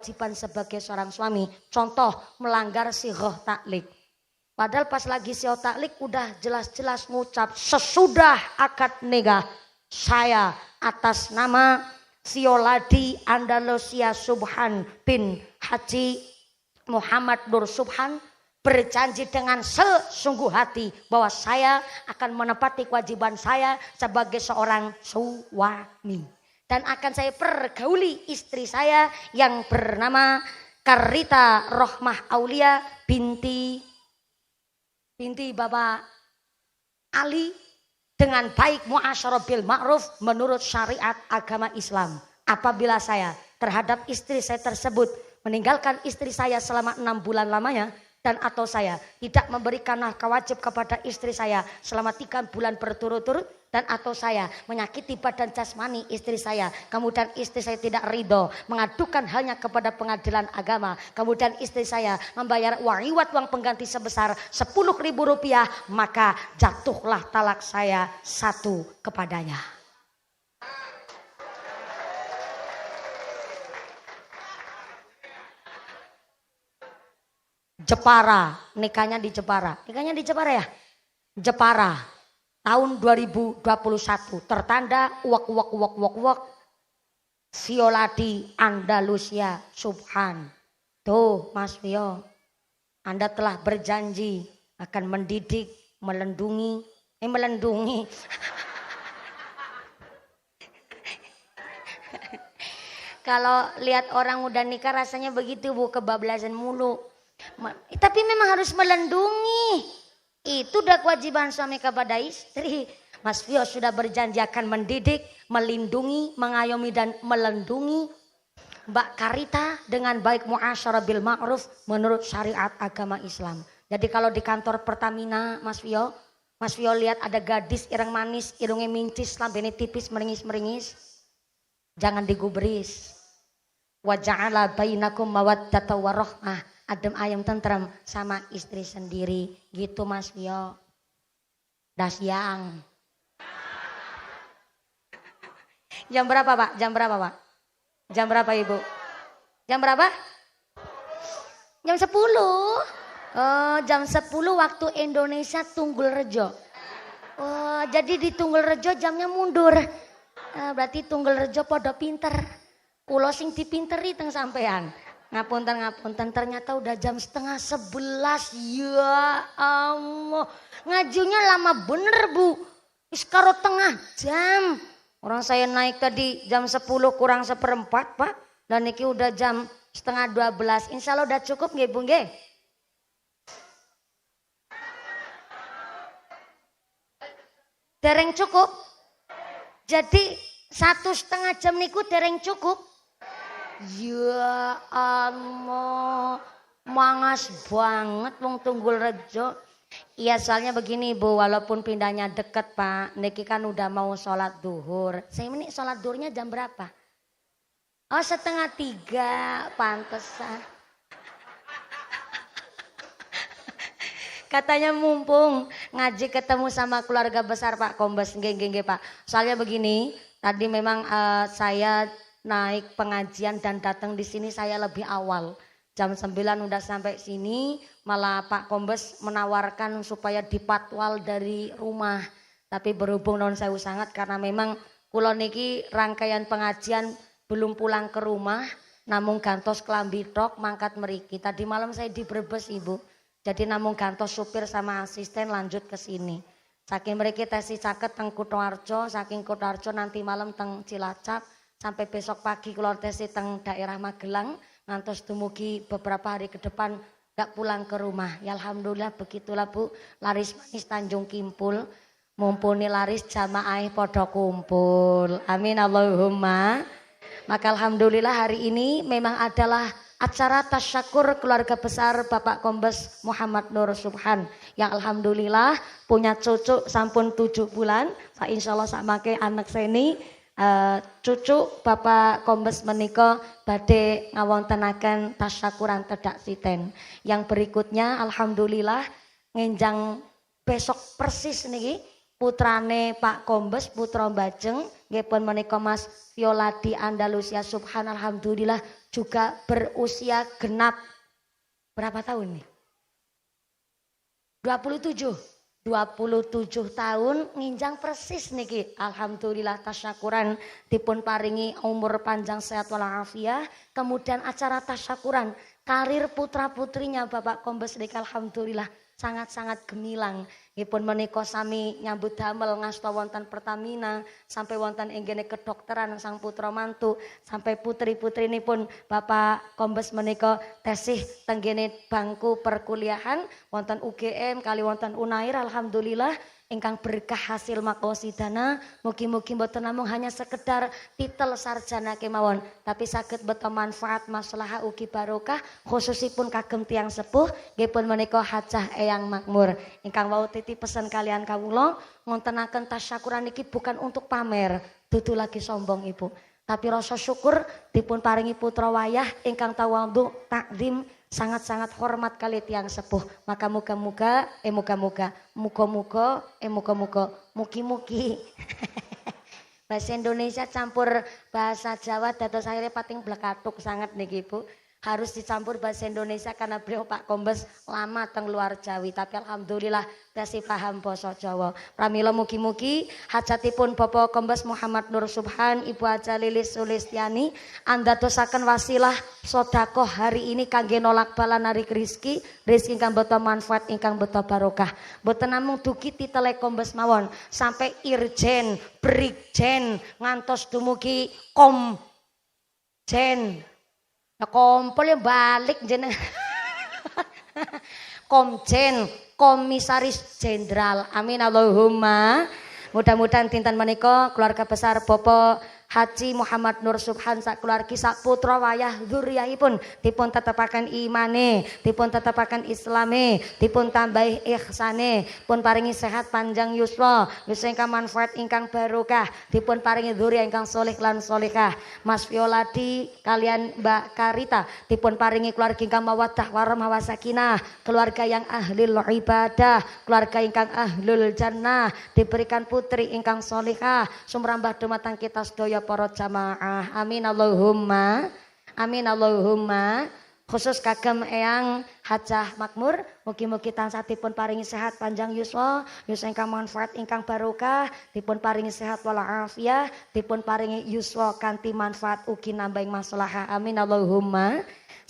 kewajiban sebagai seorang suami. Contoh melanggar sighah taklik. Padahal pas lagi sighah taklik udah jelas-jelas ngucap sesudah akad nikah saya atas nama Sioladi Andalusia Subhan bin Haji Muhammad Nur Subhan berjanji dengan sesungguh hati bahwa saya akan menepati kewajiban saya sebagai seorang suami. Dan akan saya pergauli istri saya yang bernama Karita Rohmah Aulia binti Bapak Ali dengan baik muasyarah bil ma'ruf menurut syariat agama Islam. Apabila saya terhadap istri saya tersebut meninggalkan istri saya selama 6 bulan lamanya dan atau saya tidak memberikan nafkah wajib kepada istri saya selama 3 bulan berturut-turut dan atau saya menyakiti badan jasmani istri saya, kemudian istri saya tidak ridho mengadukan halnya kepada pengadilan agama, kemudian istri saya membayar uang pengganti sebesar Rp10.000, maka jatuhlah talak saya 1 kepadanya. Jepara, nikahnya di Jepara ya? Jepara, tahun 2021, tertanda uak Sioladi Andalusia Subhan. Tuh Mas Vio, Anda telah berjanji akan mendidik, melindungi. Kalau lihat orang udah nikah rasanya begitu Bu, kebablasan mulu. Tapi memang harus melindungi. Itu udah kewajiban suami kepada istri. Mas Vio sudah berjanji akan mendidik, melindungi, mengayomi dan melindungi Mbak Karita dengan baik muasyarah bil ma'ruf menurut syariat agama Islam. Jadi kalau di kantor Pertamina Mas Vio lihat ada gadis ireng manis, irungnya mincis, lambene tipis, meringis-meringis, jangan digubris. Wa ja'ala bainakum mawaddata warahmah. Adem ayam tentram sama istri sendiri gitu Mas Vio. Dasyang. Jam berapa Pak? Jam berapa Ibu? Jam berapa? Jam 10. Oh, jam 10 waktu Indonesia Tunggul Rejo. Oh, jadi di Tunggul Rejo jamnya mundur. Berarti Tunggul Rejo podo pinter. Kulo sing dipinteri teng sampean. Ngapunten, ternyata udah jam 10:30. Ya Allah, ngajunya lama bener Bu. Iskaro tengah jam. Orang saya naik tadi jam 10 kurang 1/4 Pak. Dan ini udah jam 11:30. Insya Allah udah cukup nggih Bu nggih? Dereng cukup. Jadi 1,5 jam niku dereng cukup. Ya Allah, mangas banget wong Tunggul Rejo. Iya soalnya begini Bu, walaupun pindahnya deket Pak, niki kan udah mau sholat duhur. Saya ini sholat duhurnya jam berapa? Oh 2:30, pantesan. Katanya mumpung ngaji ketemu sama keluarga besar Pak Kombes, nggih Pak. Soalnya begini, tadi memang saya naik pengajian dan datang di sini saya lebih awal. Jam 9 udah sampai sini, malah Pak Kombes menawarkan supaya dipatwal dari rumah. Tapi berhubung non sewu sangat karena memang kula niki rangkaian pengajian belum pulang ke rumah, namung gantos kelambi tok mangkat meriki. Tadi malam saya di Brebes Ibu. Jadi namung gantos supir sama asisten lanjut ke sini. Saking meriki tesi caket teng Kutoarjo, saking Kutoarjo nanti malam teng Cilacap. Sampai besok pagi keluar tesi teng daerah Magelang, ngantos dumugi beberapa hari ke depan gak pulang ke rumah. Ya alhamdulillah begitulah Bu, laris manis Tanjung Kimpul, mumpuni laris jamaah podo kumpul. Amin Allahumma. Maka alhamdulillah hari ini memang adalah acara tasyakur keluarga besar Bapak Kombes Muhammad Nur Subhan yang alhamdulillah punya cucu sampun 7 bulan. Pak insyaallah samake anak saya ini cucu Bapak Kombes menika badhe ngawontenaken tasyakuran tedak siten. Yang berikutnya alhamdulillah ngenjang besok persis niki putrane Pak Kombes putra Bajeng nggih pun menika Mas Violadi Andalusia subhanalhamdulillah juga berusia genap berapa tahun nih? 27 tahun nginjang persis niki. Alhamdulillah tasyakuran dipun paringi umur panjang sehat walafiat. Kemudian acara tasyakuran karir putra putrinya Bapak Kombes niki alhamdulillah sangat-sangat gemilang. Nggih menika sami nyambut damel ngasta wonten Pertamina sampai wonten enggene kedokteran sang putra mantu sampai putri-putrinipun Bapak Kombes menika tesih tenggene bangku perkuliahan wonten UGM kali wonten Unair alhamdulillah ingkang berkah hasil maqasidana mugi-mugi mboten namung hanya sekedar titel sarjana kemawon tapi saged beto manfaat maslahah ugi barokah khususipun kagem tiyang sepuh nggih pun menika Hajah Eyang Makmur ingkang wau titip pesan kalian kawula ngontenaken tasyakuran iki bukan untuk pamer dudu lagi sombong Ibu tapi rasa syukur dipun paringi putra wayah ingkang tawadhu takzim sangat-sangat hormat kali tiang sepuh maka muga-muga mugi-mugi bahasa Indonesia campur bahasa Jawa dados akhirnya pating blekatuk sangat niki Ibu harus dicampur bahasa Indonesia karena beliau Pak Kombes lama teng luar Jawi tapi alhamdulillah tasih paham basa Jawa. Pramila mugi-mugi hajatipun Bapak Kombes Muhammad Nur Subhan Ibu Haja Lilis Sulistiani andadosaken wasilah sedekah hari ini kangge nolak bala narik rezeki ingkang beta manfaat ingkang beta barokah. Mboten namung dugi titele Kombes mawon sampai Irjen, Brigjen ngantos dumugi Komjen. Nah, kompol ya balik jeneng Komjen Komisaris Jenderal amin Allahumma mudah-mudahan dinten menika keluarga besar Bapak Haji Muhammad Nur Subhan sak keluargi sak putra wayah dzurriyahipun dipun tetepaken imane, dipun tetepaken islame, dipun tambahi ihsane, pun paringi sehat panjang yuswa, yuswa ingkang manfaat ingkang barokah, dipun paringi dzurriyyah ingkang soleh lan solehah. Mas Violadi kalian Mbak Karita dipun paringi keluarga ingkang mawaddah warahmah wasakinah, keluarga yang ahlul ibadah, keluarga ingkang ahlul jannah, diberikan putri ingkang solehah, sumrambah dumateng kita sedaya para jamaah amin Allahumma khusus kagem Eyang Hajah Makmur mugi-mugi tansah dipun paringi sehat panjang yuswa ingkang manfaat ingkang barokah dipun paringi sehat walafiat dipun paringi yuswa kanthi manfaat ugi nambahing maslahah amin Allahumma.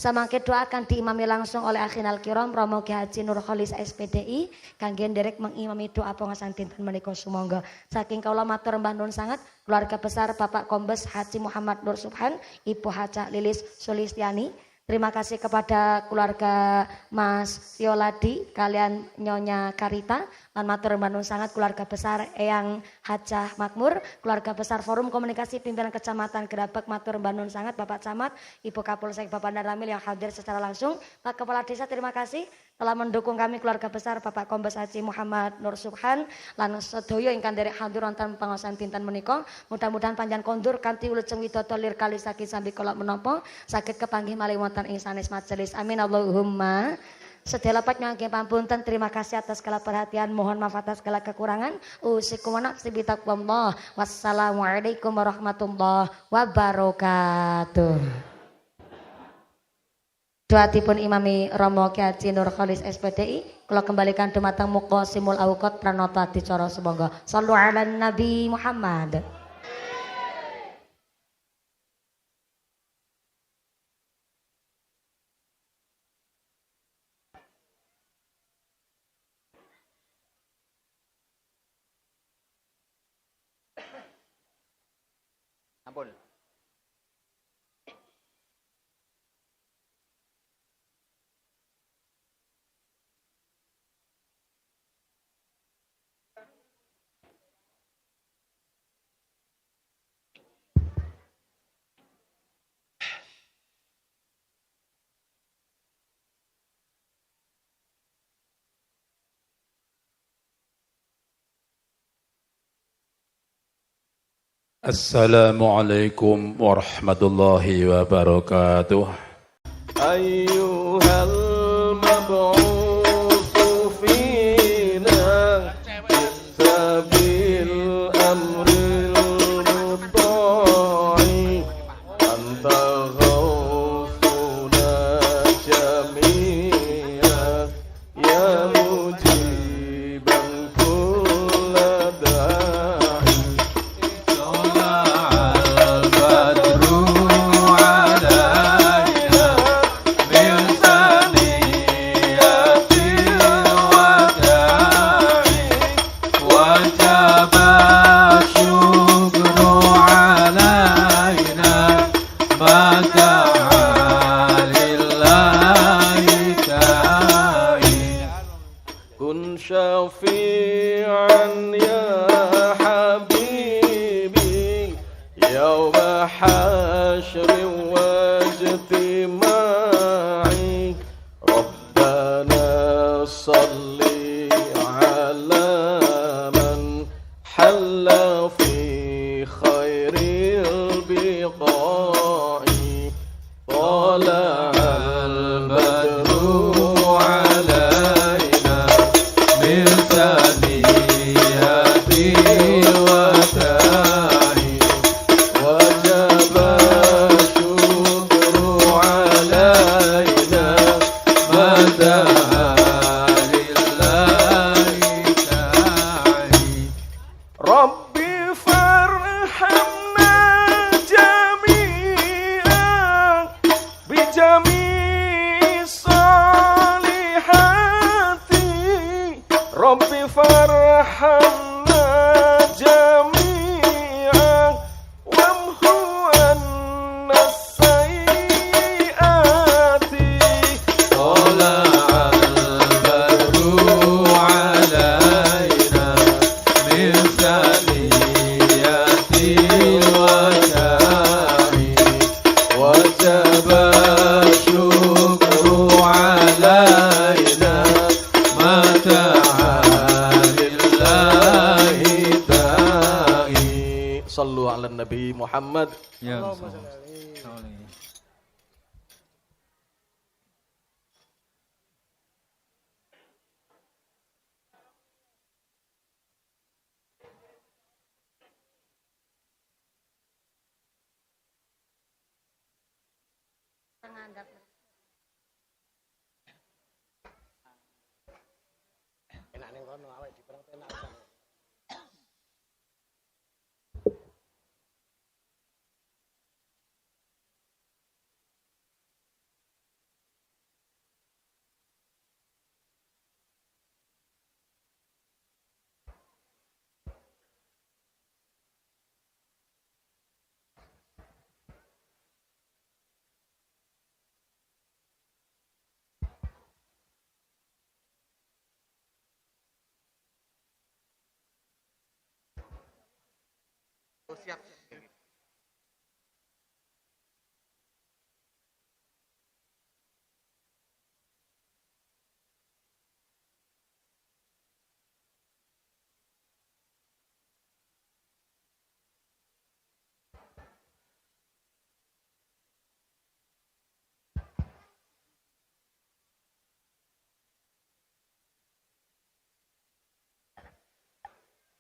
Samangke doakan diimami langsung oleh akhinal kiram Romo Ki Haji Nur Kholis SPDI kangge nderek mengimami doa pengasan dinten menika sumangga saking kaula matur mbah nuwun sanget keluarga besar Bapak Kombes Haji Muhammad Nur Subhan Ibu Haja Lilis Sulistiani. Terima kasih kepada keluarga Mas Violadi kalian Nyonya Karita lan matur nuwun sangat keluarga besar Eyang Hajah Makmur, keluarga besar Forum Komunikasi Pimpinan Kecamatan Gerabak matur nuwun sangat Bapak Camat, Ibu Kapolsek Bapak Naramil yang hadir secara langsung, Pak Kepala Desa terima kasih telah mendukung kami keluarga besar Bapak Kombes Haji Muhammad Nur Subhan lan sedaya ingkang derek hadir wonten pangaosan dinten menika. Mudah-mudahan panjang kondur kanthi wilujeng widodari lir kali saking sambi kala menapa saged kepanggih malih wonten ing sanes majelis. Amin Allahumma. Sedaya lepat nyangke pampunten terima kasih atas segala perhatian mohon maaf atas segala kekurangan usikum wa nafsi bitaqwallah. Wassalamualaikum warahmatullahi wabarakatuh. Doatipun imami Romo Ki Haji Nur Kholis SPDI kula kembalikan dumateng Muqasimul Awqat pranata dicara sumangga. Shallu ala Nabi Muhammad. Ampun. Assalamualaikum warahmatullahi wabarakatuh. Ayyuhal mab'utsu fina sabi جميعا يا مجيبا كل داعي طلع البدر علينا من ثنيات الوداع وجب الشكر علينا ما دعا لله داعي كن شفيعا يا حبيبي يوم حشر واجتماعي ربنا صل على من حل في خير البقاع طلع البدر علينا من ثنيات الوداع وجب الشكر علينا ما دعا لله داعي ربي فارحمنا جميعا بجميع الصالحات ربي فارحمنا جميعا وامحو عنا السيئات طلع البدر علينا من ثنيات الوداع وجب الشكر علينا ما دعا لله داعي صلوا على النبي محمد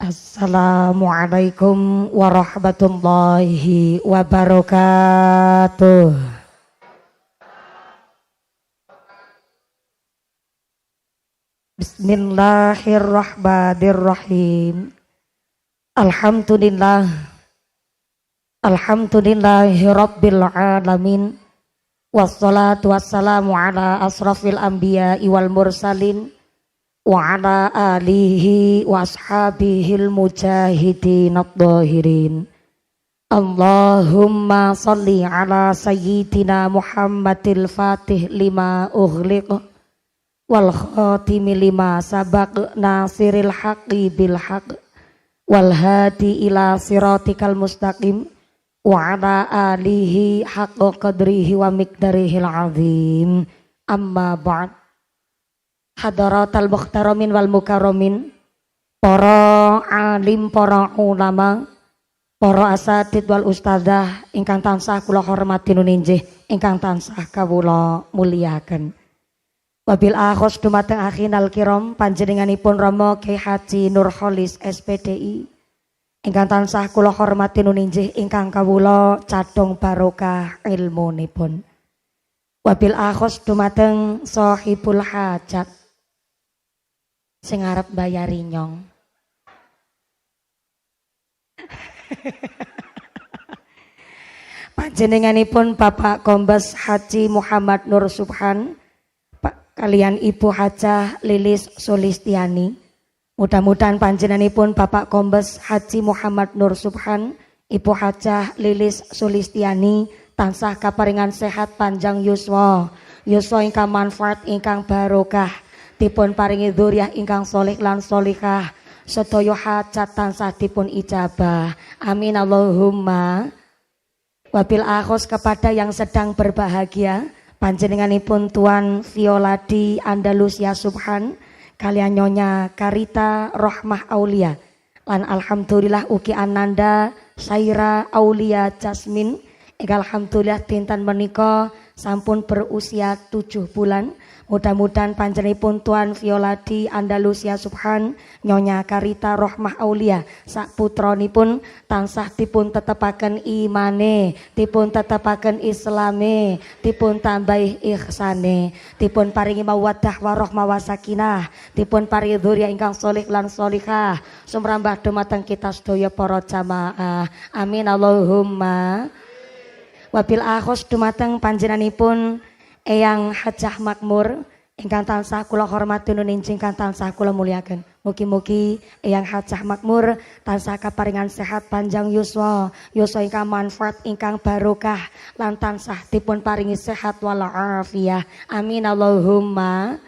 Assalamualaikum warahmatullahi wabarakatuh. Bismillahirrahmanirrahim. Alhamdulillah. Alhamdulillahi rabbil alamin. Wassalatu wassalamu ala asrafil anbiya'i wal mursalin wa ala alihi wa ashabihil mujahidin ad-dhahirin. Allahumma salli ala sayyidina Muhammadil fatih lima ughliq wal khatimi lima sabaq nasiril haqqi bil haqq wal hadi ila siratikal mustaqim wa ala alihi haqqa qadrihi wa miqdarihil azim. Amma ba'd. Hadaratal muhtaramin wal mukarramin, para alim, para ulama, para asatid wal ustadzah ingkang tansah kula hormati nuninjih, ingkang tansah kawula muliaken. Wabil akhos dumateng akhinal kiram panjenenganipun Rama Kyai Haji Nurholis SPDI ingkang tansah kula hormati nuninjih, ingkang kawula cadhong barokah ilmunipun. Wabil akhos dumateng sahibul hajat sing arep bayari nyong. Panjenenganipun Bapak Kombes Haji Muhammad Nur Subhan kalian Ibu Hajah Lilis Sulistiani. Mudah-mudahan panjenenganipun Bapak Kombes Haji Muhammad Nur Subhan, Ibu Hajah Lilis Sulistiani tansah kaparingan sehat panjang yuswa ingkang manfaat ingkang barokah, dipun paringi dzurriah ingkang sholih lan sholihah, sedaya hajat tansah dipun ijabah. Amin Allahumma. Wabil akhos kepada yang sedang berbahagia, panjenenganipun Tuan Violadi Andalusia Subhan kalian Nyonya Karita Rohmah Aulia lan alhamdulillah ugi Ananda Saira Aulia Jasmin alhamdulillah dinten menika sampun berusia 7 bulan. Mudah-mudahan panjenenganipun Tuan Violadi Andalusia Subhan Nyonya Karita Rohmah Aulia sak putranipun tansah dipun tetepaken imane, dipun tetepaken islame, dipun tambahi ihsane, dipun paringi mawaddah warahmah wasakinah, dipun paringi dzurriah ingkang sholih lan sholihah, sumrambah dumateng kita sedaya para jamaah. Amin Allahumma. Wabil akhos dumateng panjenenganipun Eyang Hajah Makmur ingkang tansah kula hormati nuninjing ingkang tansah kula muliaken. Mugi-mugi Eyang Hajah Makmur tansah kaparingan sehat panjang yuswa ingkang manfaat ingkang barokah lan tansah dipun paringi sehat wal afiyah. Amin Allahumma.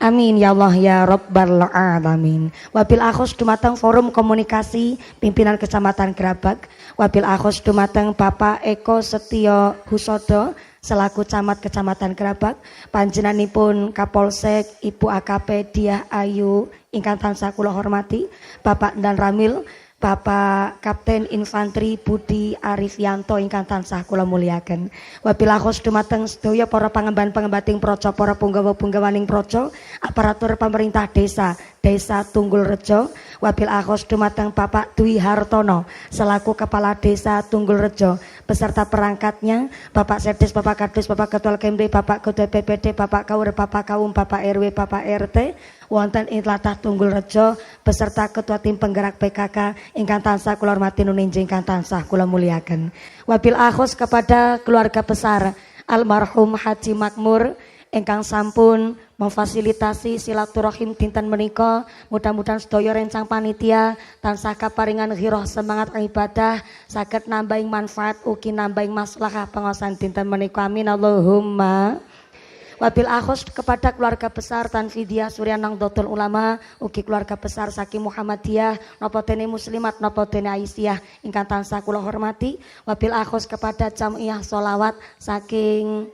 Amin ya Allah ya Rabbal alamin. Wabil akhos dumateng Forum Komunikasi Pimpinan Kecamatan Grabag. Wabil akhos dumateng Bapak Eko Setio Husodo selaku Camat Kecamatan Grabag, panjenenganipun Kapolsek Ibu AKP Diah Ayu ingkang tansah kula hormati, Bapak Dan Ramil, Bapak Kapten Infanteri Budi Arifianto ingkang tansah kula muliaken. Wabil akhos dumateng sedaya para pangemban-pangembating praja, para punggawa-punggawaning praja, aparatur pemerintah desa Tunggul Rejo. Wabil akhos dumateng Bapak Dwi Hartono selaku Kepala Desa Tunggul Rejo beserta perangkatnya, Bapak Sedes, Bapak Kadus, Bapak Ketua Kemde, Bapak Ketua PPD, Bapak Kaur, Bapak Kaum, Bapak RW, Bapak RT wonten ing tlatah Tunggul Rejo beserta Ketua Tim Penggerak PKK ingkang tansah kula hormati nuninjing ingkang tansah kula muliaken. Wabil akhos kepada keluarga besar almarhum Haji Makmur ingkang sampun memfasilitasi silaturahim dinten menika. Mudah-mudahan sedaya rencang panitia tansah kaparingan ghirah semangat ibadah saged nambahi manfaat ugi nambahi maslahah pengaosan dinten menika. Amin Allahumma. Wabil akhos kepada keluarga besar Tanfidia Suryanang Dotul Ulama ugi keluarga besar saking Muhammadiyah napa dene muslimat napa dene Aisyah ingkang tansah kula hormati. Wabil akhos kepada Jamiah Sholawat saking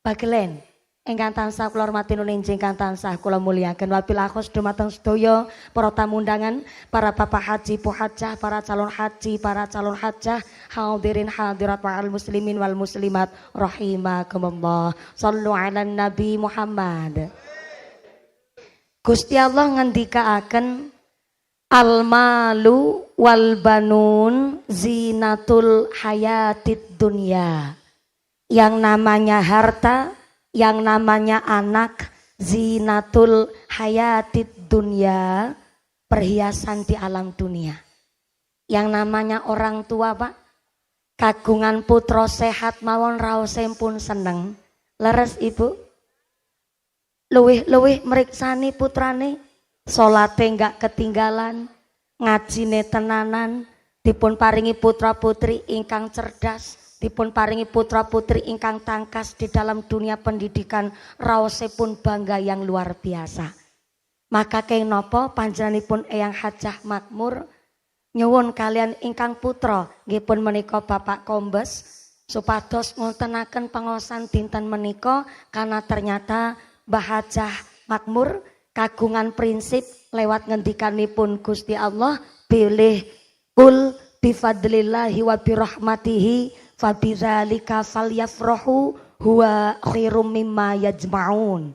Bagelen ingkang tansah kula hormati nuninjing ingkang tansah kula muliaken. Wabil akhos dumateng sedaya para tamu undangan, para Bapak Haji, Bu Hajah, para calon haji, para calon hajah, hadirin hadirat wal muslimin wal muslimat rahimakumullah. Shallu ala Nabi Muhammad. Gusti Allah ngendikaaken al-malu wal banun zinatul hayatid dunya. Yang namanya harta, yang namanya anak, zinatul hayatid dunya, perhiasan di alam dunia. Yang namanya orang tua, Pak, kagungan putra sehat mawon raosé pun seneng. Leres Ibu? Luwih meriksani putrane, salate enggak ketinggalan, ngajine tenanan, dipun paringi putra putri ingkang cerdas, dipun paringi putra putri ingkang tangkas di dalam dunia pendidikan, raosipun bangga yang luar biasa. Maka keng nopo panjenenganipun Eyang Hajah Makmur nyuwun kalian ingkang putra nggih menika Bapak Kombes supados ngontenaken pangaosan dinten menika, karena ternyata Mbah Hajah Makmur kagungan prinsip lewat ngendikanipun Gusti Allah, bilih kul bifadlillahi wa birahmatihi fabidzalika falyafrahu huwa khairum mimma yajma'un.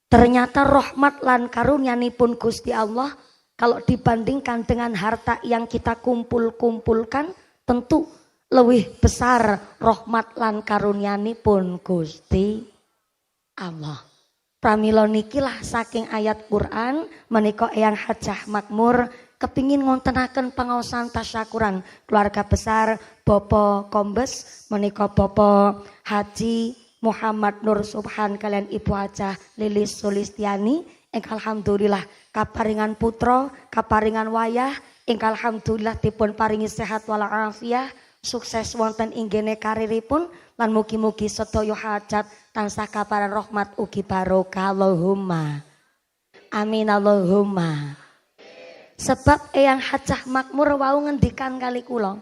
Ternyata rahmat lan karunianipun Gusti Allah kalau dibandingkan dengan harta yang kita kumpulkan tentu luwih besar rahmat lan karunianipun Gusti Allah. Pramila niki lah saking ayat Quran menika Eyang Hajah Makmur kepingin ngontenaken pangaosan tasyakuran keluarga besar Bapak Kombes menika Bapak Haji Muhammad Nur Subhan kalian Ibu Hajah Lilis Sulistiani ingkang alhamdulillah kaparingan putra kaparingan wayah ingkang alhamdulillah dipun paringi sehat walafiat sukses wonten inggene kariripun lan mugi-mugi sedaya hajat tansah kaparan rahmat ugi barokah Allahumma amin Allahumma. Sebab Eyang Hajah Makmur wau ngendikan kali kula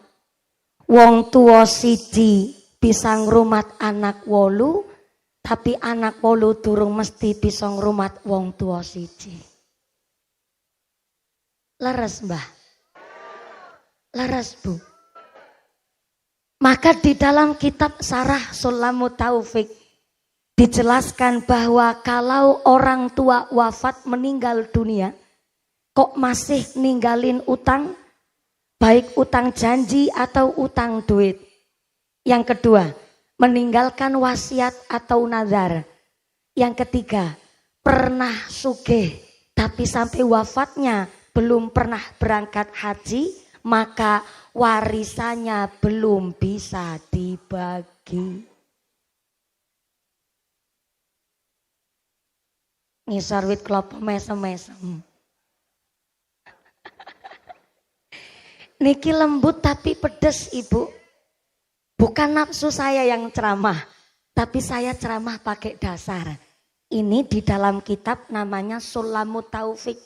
wong tuwa siji bisa ngrumat anak 8 tapi anak 8 durung mesti bisa ngrumat wong tuwa siji. Leres Mbah? Leres Bu? Maka di dalam kitab Syarah Sulamut Taufik dijelaskan bahwa kalau orang tua wafat meninggal dunia, kok masih ninggalin utang, baik utang janji atau utang duit. Yang kedua, meninggalkan wasiat atau nazar. Yang ketiga, pernah sugih tapi sampai wafatnya belum pernah berangkat haji, maka warisannya belum bisa dibagi. Ngisor wit klopo mesem-mesem. Niki lembut tapi pedes Ibu. Bukan nafsu saya yang ceramah, tapi saya ceramah pakai dasar. Ini di dalam kitab namanya Sulamut Taufik.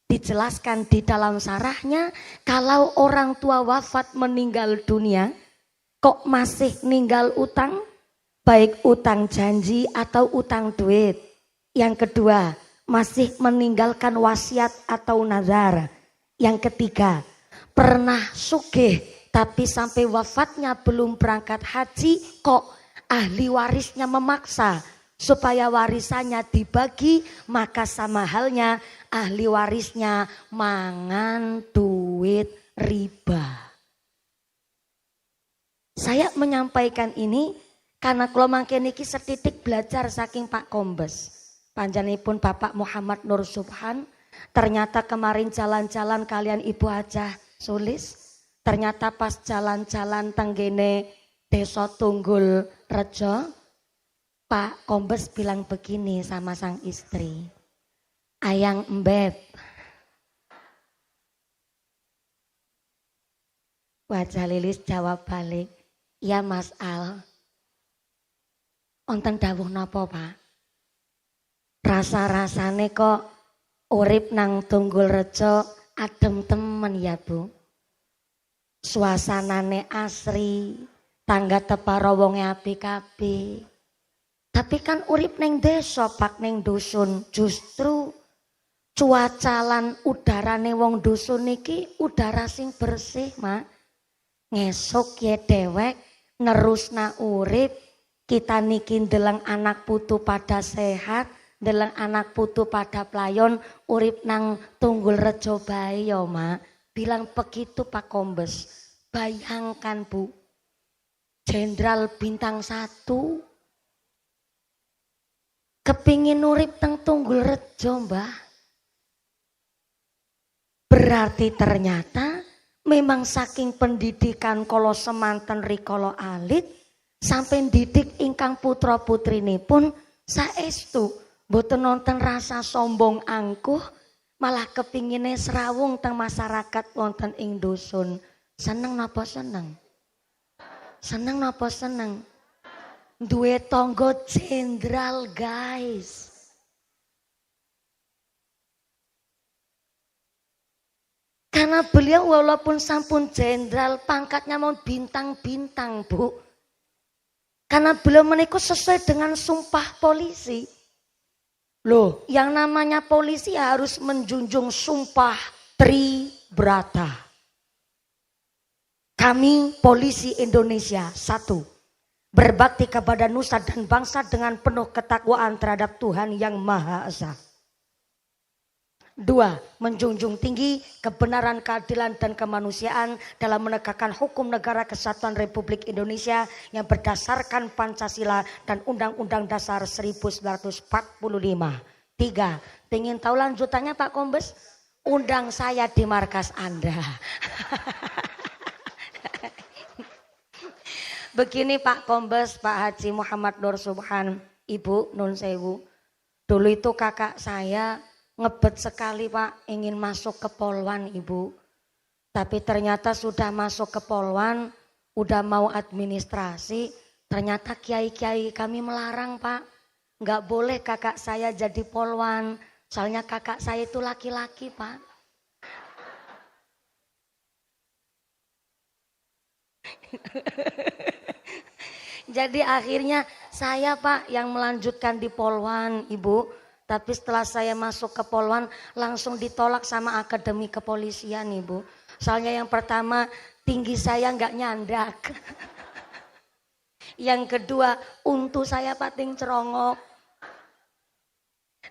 Dijelaskan di dalam sarahnya, kalau orang tua wafat meninggal dunia, kok masih ninggal utang? Baik utang janji atau utang duit. Yang kedua, masih meninggalkan wasiat atau nazar. Yang ketiga, pernah sugih tapi sampai wafatnya belum berangkat haji, kok ahli warisnya memaksa supaya warisannya dibagi, maka sama halnya ahli warisnya mangan duit riba. Saya menyampaikan ini karena kalau mangke niki setitik belajar saking Pak Kombes. Panjenenganipun Bapak Muhammad Nur Subhan, ternyata kemarin jalan-jalan kalian Ibu Hajah Sulis, ternyata pas jalan-jalan tenggene Desa Tunggul Rejo, Pak Kombes bilang begini sama sang istri, "Ayang Embeb." Wajah Lilis jawab balik, "Ya Mas Al." Onten dawuh napa Pak? Rasa-rasane kok urip nang Tunggul Rejo adem temen ya Bu. Suasanane asri, tangga teparo wonge apik-apik. Tapi kan urip neng desa Pak neng dusun, justru cuaca lan udarane wong dusun niki udara sing bersih Mak. Ngesuk ya dewek nerusna urip, kita niki ndeleng anak putu pada sehat, ndeleng anak putu pada playon, urip nang Tunggul Rejo bae ya Mak. Bilang begitu Pak Kombes. Bayangkan Bu, Jenderal Bintang 1 kepingin urip teng Tunggul Rejo Mbah. Berarti ternyata memang saking pendidikan kala semanten rikala alit sampai didik ingkang putra putrinipun saestu boten nonton rasa sombong angkuh, malah kepingine serawung teng masyarakat wonten ing dusun. Seneng napa seneng? Seneng napa seneng? Duwe tangga jenderal guys. Karena beliau walaupun sampun jenderal pangkatnya mau bintang-bintang Bu. Karena beliau menikah sesuai dengan sumpah polisi. Loh, yang namanya polisi harus menjunjung sumpah Tribrata. Kami polisi Indonesia, 1. Berbakti kepada nusa dan bangsa dengan penuh ketakwaan terhadap Tuhan yang Maha Esa. 2. Menjunjung tinggi kebenaran, keadilan, dan kemanusiaan dalam menegakkan hukum negara Kesatuan Republik Indonesia yang berdasarkan Pancasila dan Undang-Undang Dasar 1945. 3. Pengen tahu lanjutannya Pak Kombes? Undang saya di markas Anda. Begini Pak Kombes, Pak Haji Muhammad Nur Subhan, Ibu Nun Sewu. Dulu itu kakak saya ngebet sekali Pak, ingin masuk ke Polwan Ibu. Tapi ternyata sudah masuk ke Polwan, udah mau administrasi, ternyata kiai-kiai kami melarang Pak. Nggak boleh kakak saya jadi Polwan, soalnya kakak saya itu laki-laki Pak. Jadi akhirnya saya Pak yang melanjutkan di Polwan Ibu. Tapi setelah saya masuk ke Polwan langsung ditolak sama Akademi Kepolisian Ibu. Soalnya yang pertama tinggi saya nggak nyandak. Yang kedua untu saya pating cerongok.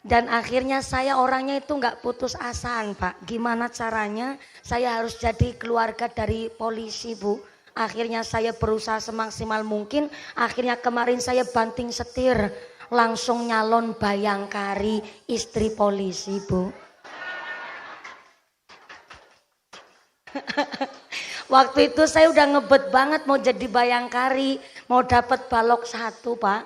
Dan akhirnya saya orangnya itu nggak putus asaan Pak. Gimana caranya saya harus jadi keluarga dari polisi Bu. Akhirnya saya berusaha semaksimal mungkin. Akhirnya kemarin saya banting setir. Langsung nyalon bayangkari istri polisi Bu. Waktu itu saya udah ngebet banget mau jadi bayangkari. Mau dapat balok 1 Pak.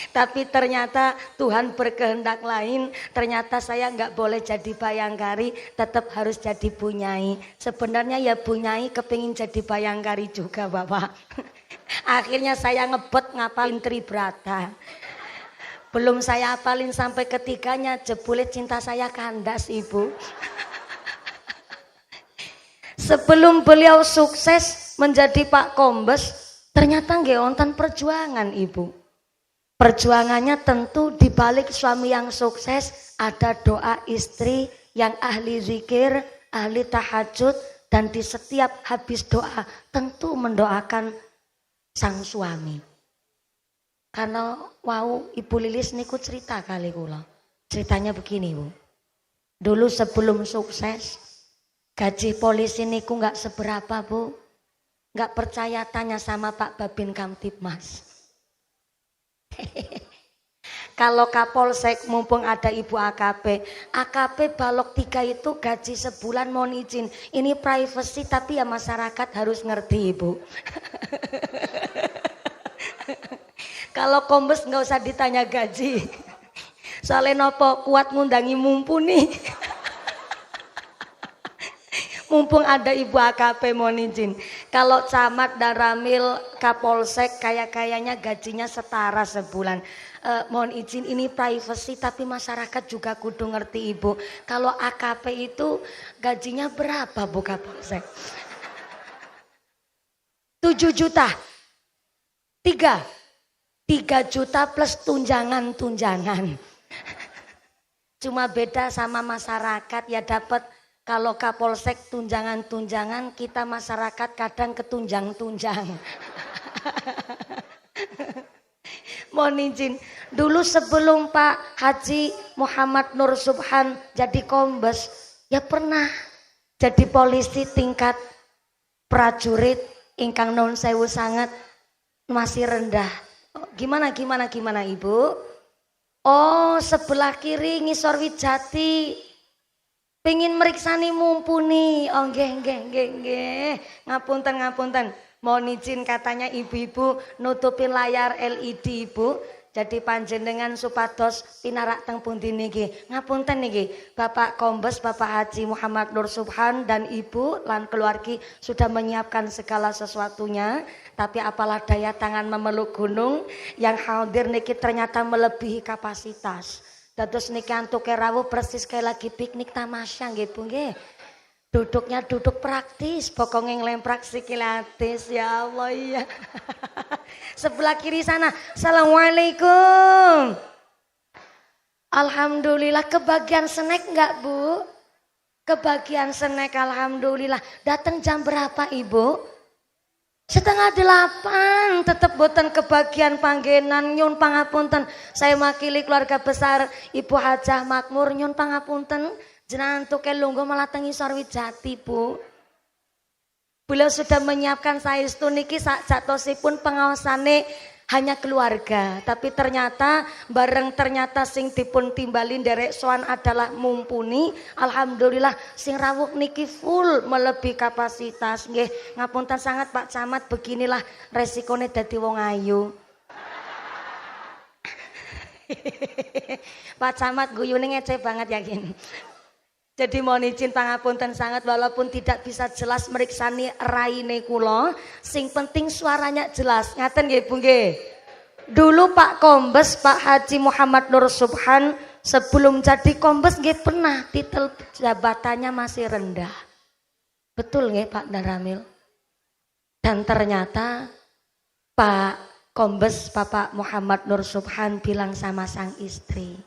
Tapi ternyata Tuhan berkehendak lain. Ternyata saya nggak boleh jadi bayangkari. Tetap harus jadi bunyai. Sebenarnya ya bunyai kepingin jadi bayangkari juga Bapak. Akhirnya saya ngebet ngapalin Tribrata. Belum saya hafalin sampai ketiganya, jebule cinta saya kandas Ibu. Sebelum beliau sukses menjadi Pak Kombes, ternyata nggih wonten perjuangan Ibu. Perjuangannya tentu dibalik suami yang sukses ada doa istri yang ahli zikir, ahli tahajud, dan di setiap habis doa tentu mendoakan sang suami. Karena wow Ibu Lilis niku cerita kali kula. Ceritanya begini Bu. Dulu sebelum sukses gaji polisi niku nggak seberapa Bu. Nggak percaya tanya sama Pak Babin Kamtibmas. Kalau Kapolsek mumpung ada Ibu AKP. AKP balok 3 itu gaji sebulan mohon izin. Ini privacy tapi ya masyarakat harus ngerti Ibu. Kalau Kombes nggak usah ditanya gaji. Soalnya nopo kuat ngundangi mumpuni. Mumpung ada Ibu AKP mohon izin. Kalau camat dan ramil Kapolsek kayaknya gajinya setara sebulan. Mohon izin ini privacy tapi masyarakat juga kudu ngerti Ibu. Kalau AKP itu gajinya berapa Bu Kapolsek? 7 juta. 3 juta plus tunjangan. Cuma beda sama masyarakat ya dapat. Kalau Kapolsek tunjangan, kita masyarakat kadang ketunjang-tunjang. Mohon izin, dulu sebelum Pak Haji Muhammad Nur Subhan jadi Kombes, ya pernah jadi polisi tingkat prajurit ingkang nun sewu sangat masih rendah. Gimana Ibu? Oh sebelah kiri ngisor Wijati. Pengen meriksani mumpuni. Oh nggih. Ngapunten. Mohon izin katanya ibu-ibu nutupin layar LED Ibu. Jadi panjenengan supados pinarak teng pundi niki. Ngapunten niki. Bapak Kombes Bapak Haji Muhammad Nur Subhan dan Ibu lan keluargi sudah menyiapkan segala sesuatunya. Tapi apalah daya tangan memeluk gunung yang hadir niki ternyata melebihi kapasitas. Dados niki antuke rawuh persis kayak lagi piknik tamasya nggih Bu nggih. Duduknya duduk praktis, pokoknya ngelemprak sikilatis ya Allah ya. Sebelah kiri sana, Assalamualaikum. Alhamdulillah kebagian snack enggak Bu? Kebagian snack alhamdulillah. Datang jam berapa Ibu? 7:30 tetep boten kebagian panggenan, nyun pangapunten. Saya makili keluarga besar Ibu Hajah Makmur, nyun pangapunten. Jenengan tuke lungguh malah teng ngisor Wijati, Bu. Beliau sudah menyiapkan saestu niki sak jatosipun pengawasane hanya keluarga, tapi ternyata sing dipun timbali nderek sowan adalah mumpuni. Alhamdulillah sing rawuh niki full melebihi kapasitas. Nggih, ngapunten sangat Pak Camat, beginilah resikone dadi wong ayu. Pak Camat guyune ngece banget yakin. Jadi mohon izin pangapunten sangat, walaupun tidak bisa jelas meriksani raine kula, sing penting suaranya jelas. Ngaten nggih Bu nggih. Dulu Pak Kombes, Pak Haji Muhammad Nur Subhan sebelum jadi Kombes nggih pernah titel jabatannya masih rendah. Betul nggih Pak Daramil? Dan ternyata Pak Kombes Bapak Muhammad Nur Subhan bilang sama sang istri,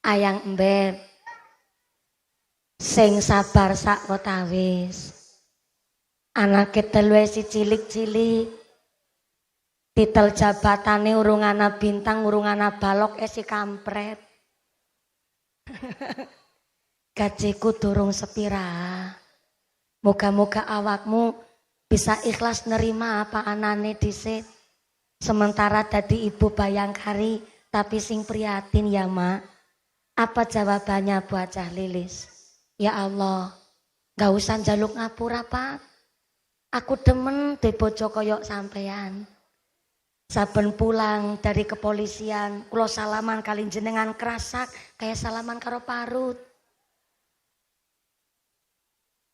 "Ayang embet, sing sabar sak wetawis. Anake telu si cilik-cilik. Titel jabatane urung ana bintang, urung ana balok si kampret. Gajiku durung sepira. Moga-moga awakmu bisa ikhlas nerima apa anane dhisik. Sementara dadi ibu Bayangkari, tapi sing prihatin ya, Mak." Apa jawabannya Bu Hajah Lilis? "Ya Allah, gak usah njaluk ngapura Pak. Aku demen di bojo koyok sampean. Saben pulang dari kepolisian, kulo salaman kali jenengan kerasak kayak salaman karo parut.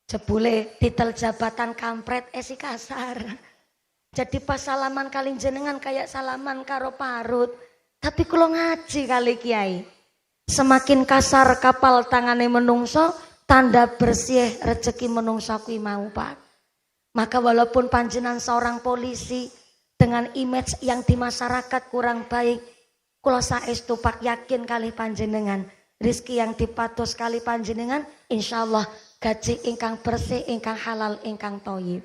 Jebule titel jabatan kampret si kasar. Jadi pas salaman kali jenengan kayak salaman karo parut. Tapi kulo ngaji kali Kiai. Semakin kasar kapal tangane menungso, tanda bersih rezeki menungso kuwi mau Pak. Maka walaupun panjenengan seorang polisi dengan image yang di masyarakat kurang baik, kula saestu Pak yakin kali panjenengan, rizki yang dipatos kali panjenengan, insyaallah gaji ingkang bersih, ingkang halal, ingkang thayyib.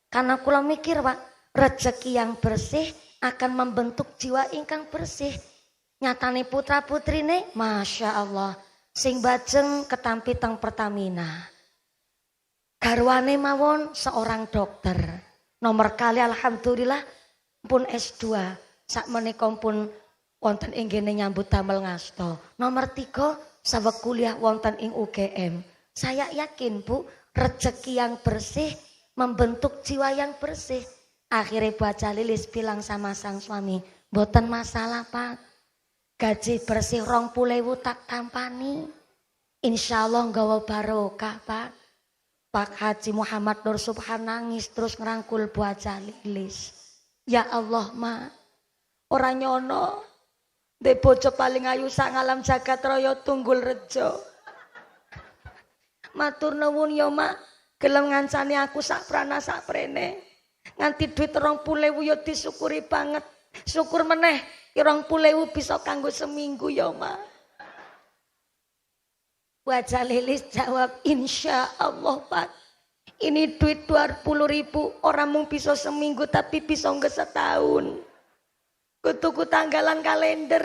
Karena kula mikir Pak, rezeki yang bersih akan membentuk jiwa ingkang bersih. Nyatane putra putrine, masya Allah, sing bajeng ketampi teng Pertamina. Garwane mawon seorang dokter. Nomor kali alhamdulillah pun S2. Sak menika pun wonten ing kene nyambut damel ngasta. Nomor 3 saweg kuliah wonten ing UGM. Saya yakin Bu, rezeki yang bersih membentuk jiwa yang bersih. Akhirnya Bu Hajah Lilis bilang sama sang suami, "Boten masalah Pak. Gaji bersih 20.000 tak tampani. Insyaallah nggawa barokah Pak." Pak Haji Muhammad Nur Subhan nangis terus ngerangkul Bu Hajah Lilis. "Ya Allah Ma, ora nyono de bojo paling ayu sak ngalam jagat raya Tunggul Rejo. Matur nuwun ya Mak, gelem ngancani aku sak prana sak prene. Nganti duit 20.000 ya disyukuri banget. Syukur meneh 20.000 bisa kanggo seminggu ya Mak." Bu Hajah Lilis jawab, "Insya Allah Pak, ini duit 20.000 orang mung bisa seminggu tapi bisa nggak setahun. Kutuku tanggalan kalender."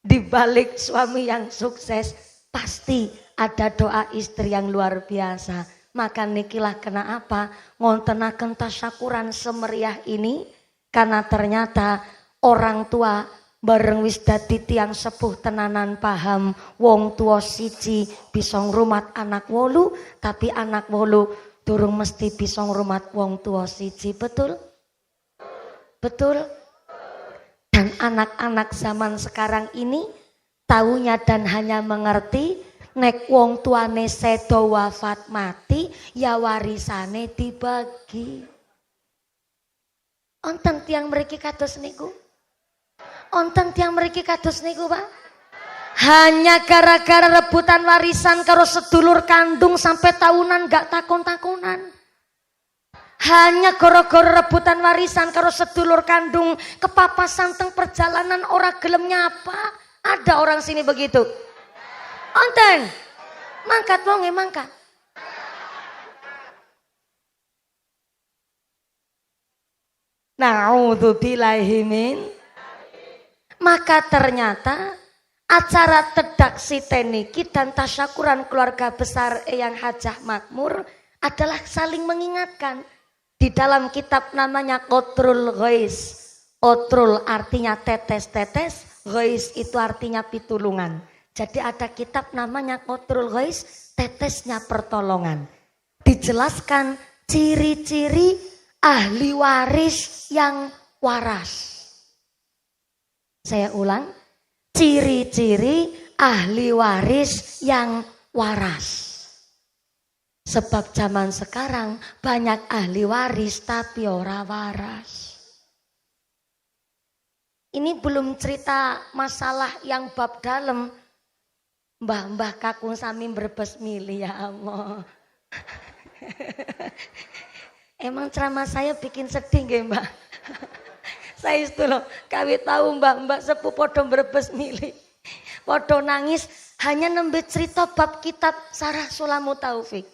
Di balik suami yang sukses pasti ada doa istri yang luar biasa. Maka nikilah kenapa ngontenaken tasyakuran semeriah ini, karena ternyata orang tua bareng wis dadi tiyang sepuh tenanan paham, wong tua siji bisa ngrumat anak 8, tapi anak 8 durung mesti bisa ngrumat wong tua siji. Betul? Betul? Dan anak-anak zaman sekarang ini taunya dan hanya mengerti nek wong tuane sedo wafat mati ya warisane dibagi. Onten tiang mriki kados niku? Onten tiang mriki kados niku Pak? Hanya gara-gara rebutan warisan karo sedulur kandung sampai tahunan gak takon-takonan. Hanya gara-gara rebutan warisan karo sedulur kandung kepapasan teng perjalanan ora gelem nyapa. Ada orang sini begitu? Onten? Mangkat wonge mangkat. Na'udzubillahi min. Maka ternyata acara tedak siteniki dan tasyakuran keluarga besar Eyang Hajah Makmur adalah saling mengingatkan. Di dalam kitab namanya Qatrul Ghais. Qatrul artinya tetes-tetes, Ghais itu artinya pitulungan. Jadi ada kitab namanya Qatrul Ghais, tetesnya pertolongan. Dijelaskan ciri-ciri ahli waris yang waras. Saya ulang, ciri-ciri ahli waris yang waras. Sebab zaman sekarang banyak ahli waris tapi ora waras. Ini belum cerita masalah yang bab dalam. Mbah-mbah kakung sami Brebes mili ya Allah. Emang ceramah saya bikin sedih nggih, Mbak? Saya itu loh, kawit tahu mbak-mbak sepuh podo Brebes mili. Podo nangis hanya nembe cerita bab kitab Sarah Sulamu Taufik.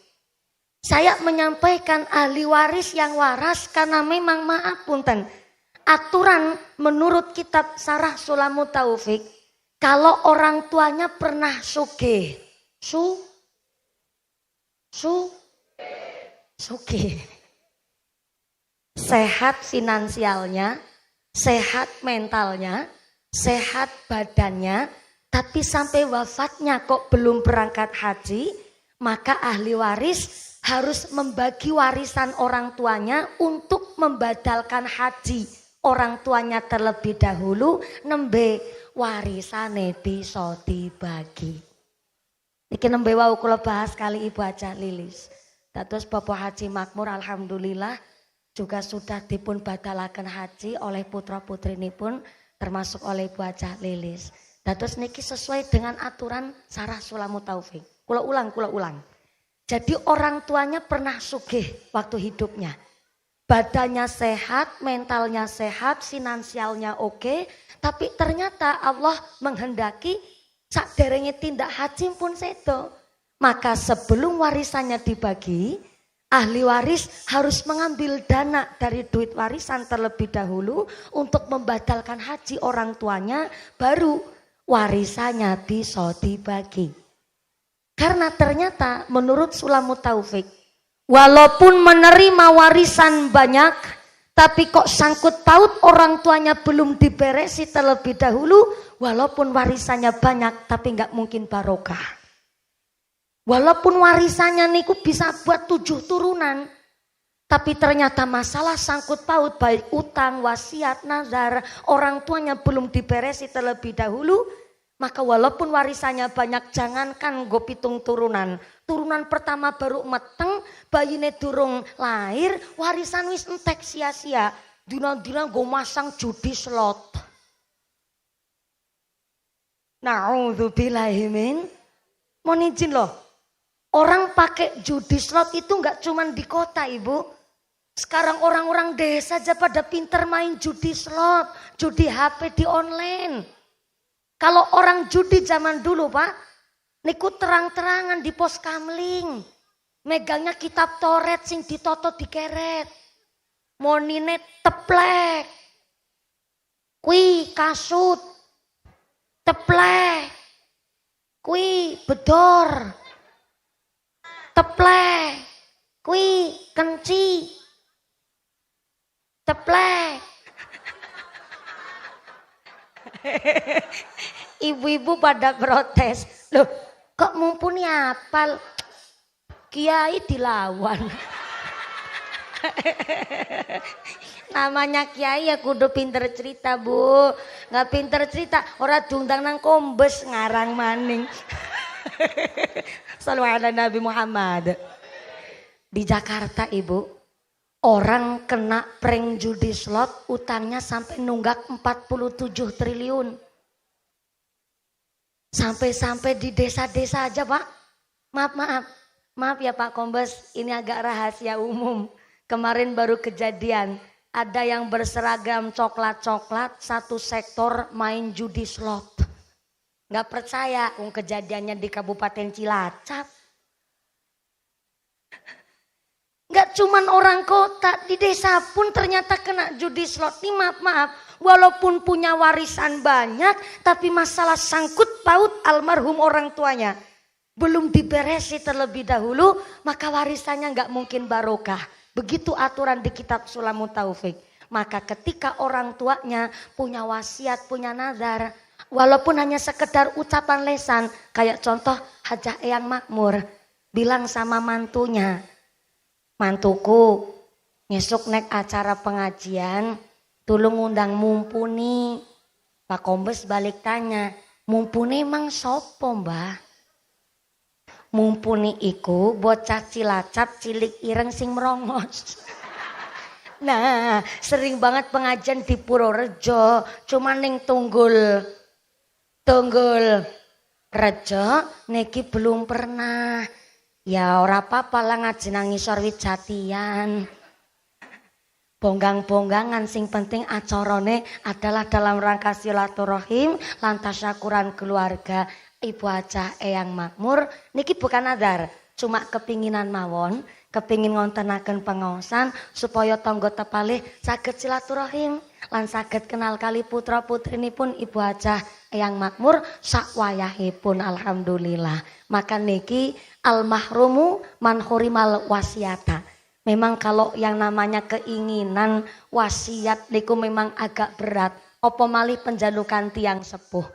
Saya menyampaikan ahli waris yang waras karena memang maaf punten. Aturan menurut kitab Sarah Sulamu Taufik. Kalau orang tuanya pernah sugih. Sugih. Sehat finansialnya, sehat mentalnya, sehat badannya. Tapi sampai wafatnya kok belum berangkat haji. Maka ahli waris harus membagi warisan orang tuanya untuk membadalkan haji orang tuanya terlebih dahulu, nembe warisane bisa dibagi. Iki nembe wau kula bahas kali Ibu Hajah Lilis. Dados Bapak Haji Makmur alhamdulillah juga sudah dipun badalaken haji oleh putra-putrinipun termasuk oleh Ibu Hajah Lilis. Dados niki sesuai dengan aturan Sarah Sulamu Taufik. Kula ulang. Jadi orang tuanya pernah sugih waktu hidupnya. Badannya sehat, mentalnya sehat, finansialnya oke. Tapi ternyata Allah menghendaki sakderenge tindak haji pun sedo. Maka sebelum warisannya dibagi, ahli waris harus mengambil dana dari duit warisan terlebih dahulu untuk membadalkan haji orang tuanya, baru warisannya bisa dibagi. Karena ternyata menurut Sulamu Taufik, walaupun menerima warisan banyak, tapi kok sangkut paut orang tuanya belum diberesi terlebih dahulu, walaupun warisannya banyak tapi nggak mungkin barokah. Walaupun warisannya niku bisa buat 7 turunan, tapi ternyata masalah sangkut paut baik utang, wasiat, nazar, orang tuanya belum diberesi terlebih dahulu. Maka walaupun warisannya banyak, jangankan go pitung turunan. Turunan pertama baru meteng, bayine durung lahir, warisan wis entek sia-sia. Dina-dina go masang judi slot. Na'udzubillahi min. Mohon izin loh. Orang pakai judi slot itu enggak cuman di kota, Ibu. Sekarang orang-orang desa aja pada pinter main judi slot, judi HP di online. Kalau orang judi zaman dulu Pak, niku terang-terangan di pos kamling. Megangnya kitab Toret sing ditoto dikeret. Monine teplek. Kui kasut. Teplek. Kui bedor. Teplek. Kui kenci. Teplek. Ibu-ibu pada protes. Loh, kok mumpuni apal? Kiai dilawan. Namanya kiai ya kudu pinter cerita, Bu. Nggak pinter cerita, ora diundang nang kombes ngarang maning. Shallallahu ala Nabi Muhammad. Di Jakarta, Ibu, orang kena prank judi slot, utangnya sampai nunggak 47 triliun. Sampai-sampai di desa-desa aja, Pak. Maaf ya Pak Kombes, ini agak rahasia umum. Kemarin baru kejadian, ada yang berseragam coklat-coklat, satu sektor main judi slot. Nggak percaya, kejadiannya di Kabupaten Cilacap. Gak cuman orang kota, di desa pun ternyata kena judi slot. Nih maaf, walaupun punya warisan banyak, tapi masalah sangkut paut almarhum orang tuanya belum diberesi terlebih dahulu, maka warisannya gak mungkin barokah. Begitu aturan di kitab Sulamut Taufik. Maka ketika orang tuanya punya wasiat, punya nazar, walaupun hanya sekedar ucapan lesan, kayak contoh Hajah Eyang Makmur bilang sama mantunya, mantuku ngesuk nek acara pengajian tulung undang Mumpuni. Pak Kombes balik tanya, Mumpuni emang sopo mbah? Mumpuni iku bocah Cilacap cilik ireng sing merongos. Nah sering banget pengajian di Purworejo, cuman ning Tunggul Rejo niki belum pernah. Ya ora apa-apa lah ngaji nang ngisor Wijatian. Bonggang-bonggangan sing penting acarane adalah dalam rangka silaturahim lan tasyakuran keluarga. Ibu Hajah Eyang Makmur niki bukan nazar, cuma kepinginan mawon, kepingin ngontenaken pengaosan supaya tangga tepalih saged silaturahim lan saged kenal kali putra putrinipun Ibu Hajah Eyang Makmur sak wayahipun alhamdulillah. Maka niki al-mahrumu man hurimal wasiata. Memang kalau yang namanya keinginan wasiat niku memang agak berat. Apa malih penjalukan tiang sepuh.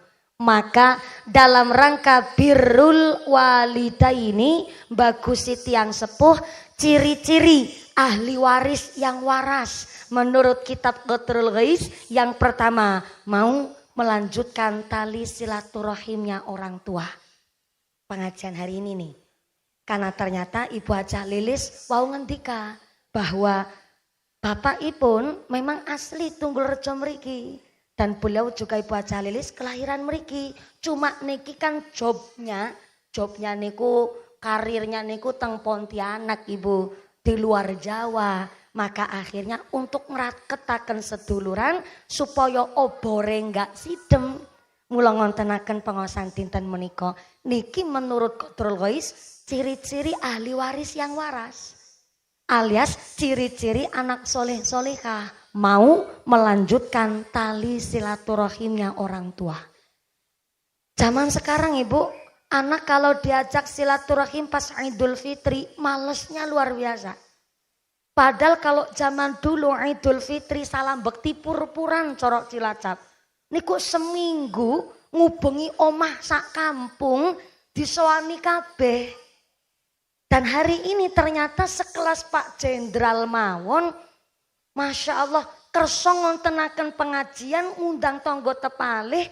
Maka dalam rangka birrul walidaini bagusi tiang sepuh, ciri-ciri ahli waris yang waras. Menurut kitab Qatrul Ghais yang pertama mau melanjutkan tali silaturahimnya orang tua. Pengajian hari ini nih. Karena ternyata Ibu Hajah Lilis wau ngendika bahwa bapakipun memang asli Tunggul Rejo mriki dan beliau juga Ibu Hajah Lilis kelahiran mriki. Cuma niki kan jobnya niku karirnya niku teng Pontianak Ibu di luar Jawa. Maka akhirnya untuk ngraketaken seduluran supaya obore enggak sidem. Mula ngontenaken pengaosan dinten menika niki menurut Qatrul Ghais ciri-ciri ahli waris yang waras alias ciri-ciri anak soleh solehah mau melanjutkan tali silaturahimnya orang tua. Zaman sekarang Ibu, anak kalau diajak silaturahim pas Idul Fitri malesnya luar biasa. Padahal kalau zaman dulu Idul Fitri salam bekti pur-puran corok Cilacap. Niku seminggu ngubengi omah sak kampung disowani kabeh. Dan hari ini ternyata sekelas Pak Jenderal mawon, Masya Allah kersa ngontenaken pengajian undang tonggo tepalih.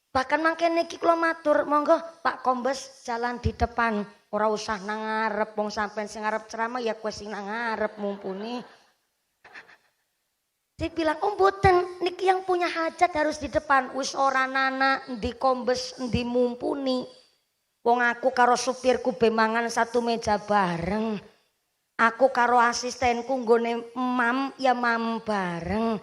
Bahkan mangke niki kula matur, monggo Pak Kombes jalan di depan, ora usah nang ngarep, wong sampean sing ngarep ceramah ya kowe sing nang ngarep Mumpuni. Dia bilang, mboten niki yang punya hajat harus di depan, wis ora nana ndi Kombes ndi Mumpuni. Wong aku karo supirku bemangan satu meja bareng. Aku karo asistenku nggone mam ya mam bareng.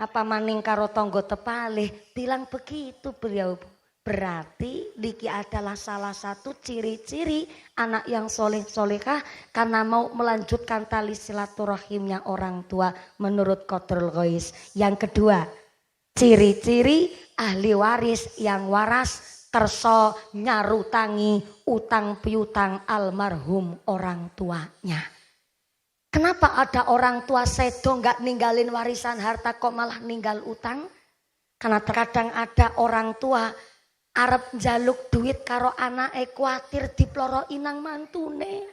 Apa maning karo tonggo tepalih. Bilang begitu beliau. Berarti niki adalah salah satu ciri-ciri anak yang soleh-solehah karena mau melanjutkan tali silaturahimnya orang tua menurut Qatrul Ghais. Yang kedua, ciri-ciri ahli waris yang waras kerso nyarutangi utang piutang almarhum orang tuanya. Kenapa ada orang tua sedo nggak ninggalin warisan harta kok malah ninggal utang? Karena terkadang ada orang tua arep njaluk duit karo anake kuatir diploro inang mantune.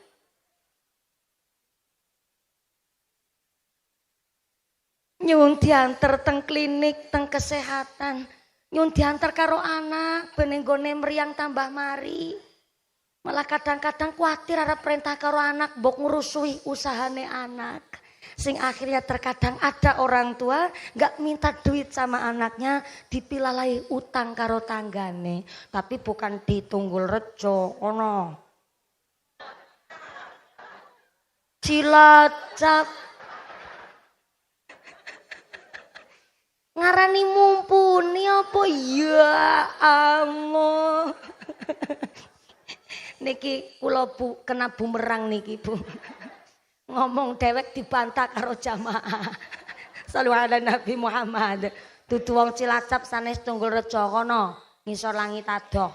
Nyuwun diantar teng klinik, teng kesehatan. Nyuwun diantar karo anak ben nggone mriyang tambah mari. Malah kadang-kadang kuatir arep perintah karo anak mbok ngrusuhi usahane anak. Sing akhirnya terkadang ada orang tua gak minta duit sama anaknya, dipilalai utang karo tanggane. Tapi bukan di Tunggul Rejo, kono. Cilacap. Ngarani Mumpuni apa ya Allah. Niki kula kena bumerang niki Bu. ngomong dewek dibantah karo jamaah. Shallu ala Nabi Muhammad. Dudu wong Cilacap sanes Tunggul Rejo kono ngisor langit adoh.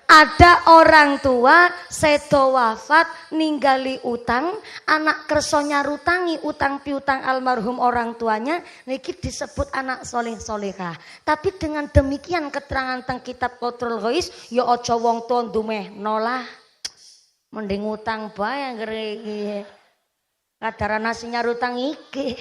Ada orang tua sedo wafat ninggali utang, anak kerso nyarutangi utang piutang almarhum orang tuanya, niki disebut anak soleh solehah. Tapi dengan demikian keterangan teng kitab Qatrul Ghais, ya aja wong tuwa ndumeh nolah. Mending utang bae anggere iki. Kadaran nasi nyarutang iki.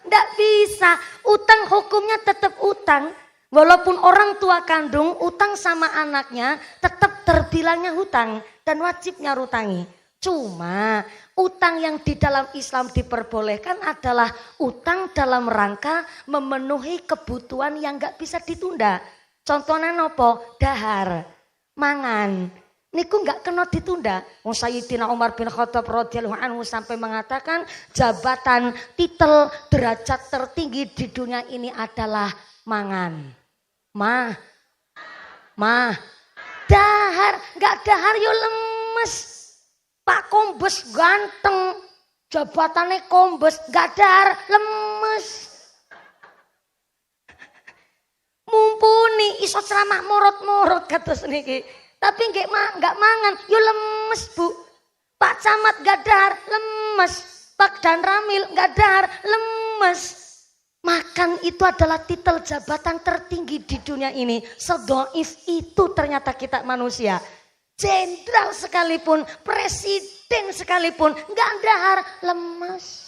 Ndak bisa, utang hukumnya tetap utang. Walaupun orang tua kandung utang sama anaknya tetap terbilangnya hutang dan wajib nyarutangi. Cuma utang yang di dalam Islam diperbolehkan adalah utang dalam rangka memenuhi kebutuhan yang gak bisa ditunda. Contohnya nopo? Dahar, mangan. Niku gak kena ditunda. Sayyidina Umar bin Khattab radhiyallahu anhu sampai mengatakan jabatan, titel, derajat tertinggi di dunia ini adalah mangan. Dahar, gak dahar yo lemes. Pak Kombes ganteng, jabatannya Kombes, gak dahar lemes. Mumpuni iso ceramah morot-morot kados niki. Tapi gak mangan, yo lemes Bu. Pak Camat gak dahar lemes. Pak Dan Ramil gak dahar lemes. Makan itu adalah titel jabatan tertinggi di dunia ini. Sedoif itu ternyata kita manusia. Jenderal sekalipun, presiden sekalipun, gak dahar lemes.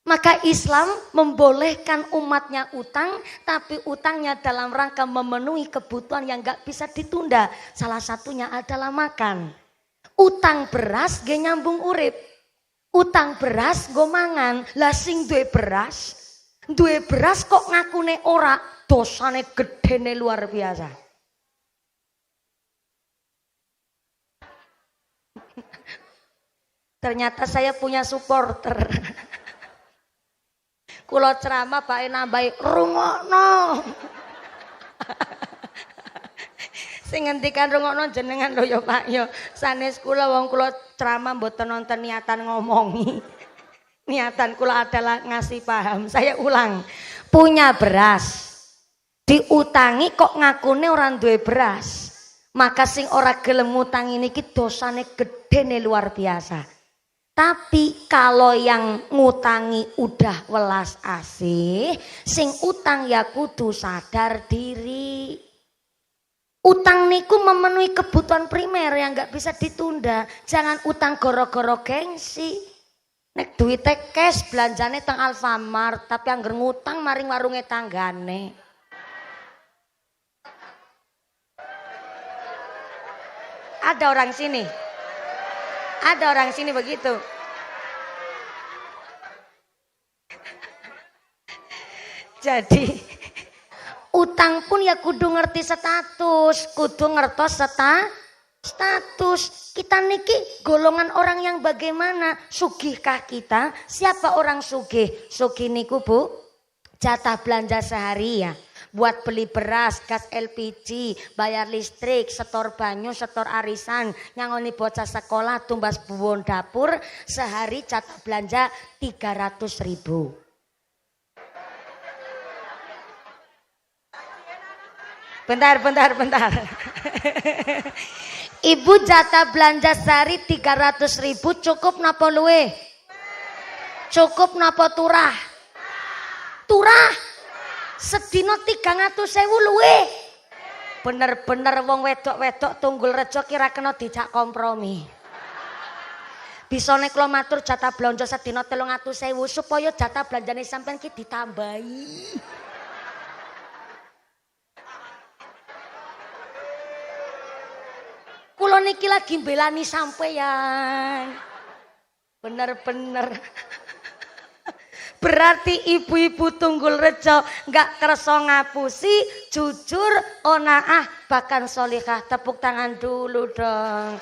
Maka Islam membolehkan umatnya utang, tapi utangnya dalam rangka memenuhi kebutuhan yang gak bisa ditunda. Salah satunya adalah makan. Utang beras ge nyambung urip. Utang beras go mangan, lah sing duwe beras kok ngakune ora, dosane gedene luar biasa. Ternyata saya punya supporter. Kula ceramah bae nambahi rungokno. Sing ngendikan rungokno jenengan lho ya Pak ya. Sanes kula wong kula ceramah mboten nonton niatan ngomongi. Niatan kula adalah ngasih paham. Saya ulang. Punya beras. Diutangi kok ngakune ora duwe beras. Maka sing ora gelem ngutangi niki dosane gedene luar biasa. Tapi kalau yang ngutangi udah welas asih, sing utang ya kudu sadar diri. Utang niku memenuhi kebutuhan primer yang gak bisa ditunda. Jangan utang goro-goro gengsi. Nek duwite cash belanjane teng Alfamart, tapi angger ngutang maring warunge tanggane. Ada orang sini. Ada orang sini begitu. Jadi utang pun ya kudu ngerti status, kudu ngertos status. Kita niki golongan orang yang bagaimana? Sugihkah kita? Siapa orang sugih? Sugih niku Bu, jatah belanja sehari ya. Buat beli beras, gas LPG, bayar listrik, setor banyu, setor arisan, nyangoni bocah sekolah, tumbas buwon dapur, sehari jatah belanja 300.000. Bentar. Ibu jatah belanja sehari 300.000 cukup napa luwe? Cukup napa turah? Turah. Sedina 300.000 luwe. Bener-bener wong wedok-wedok Tunggul Rejo kira kena dijak kompromi. Bisa nek kula matur jatah belanja sedina 300.000 supaya jatah belanjane sampean ki ditambahi. Kula niki lagi mbelani sampeyan. Bener-bener. Berarti ibu-ibu Tunggul Rejo gak kerso ngapusi, jujur, onaah, bahkan solihah. Tepuk tangan dulu dong.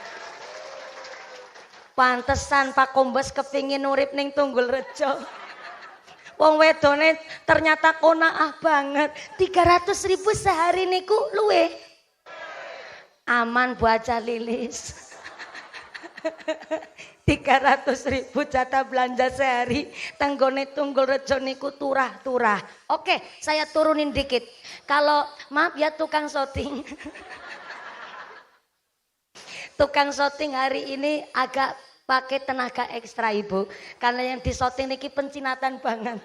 Pantesan Pak Kombes kepingin urip ning Tunggul Rejo. Wong wedone ternyata onaah banget. 300.000 sehari niku luwe. Aman Bu Aja Lilis. 300.000 jatah belanja sehari. Tenggone Tunggul Rejo niku turah-turah. Oke, saya turunin dikit. Kalau maaf ya tukang syuting. Tukang syuting hari ini agak pakai tenaga ekstra Ibu. Karena yang di syuting niki pencinatan banget.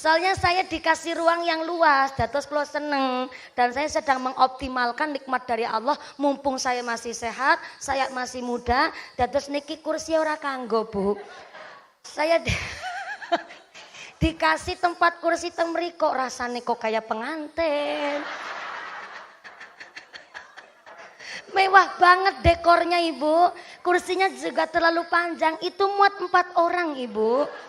Soalnya saya dikasih ruang yang luas, dados kula seneng dan saya sedang mengoptimalkan nikmat dari Allah mumpung saya masih sehat, saya masih muda, dados niki kursi ora kanggo, Bu. Saya dikasih tempat kursi temri kok rasane kok kayak pengantin. Mewah banget dekornya Ibu, kursinya juga terlalu panjang, itu muat 4 orang Ibu.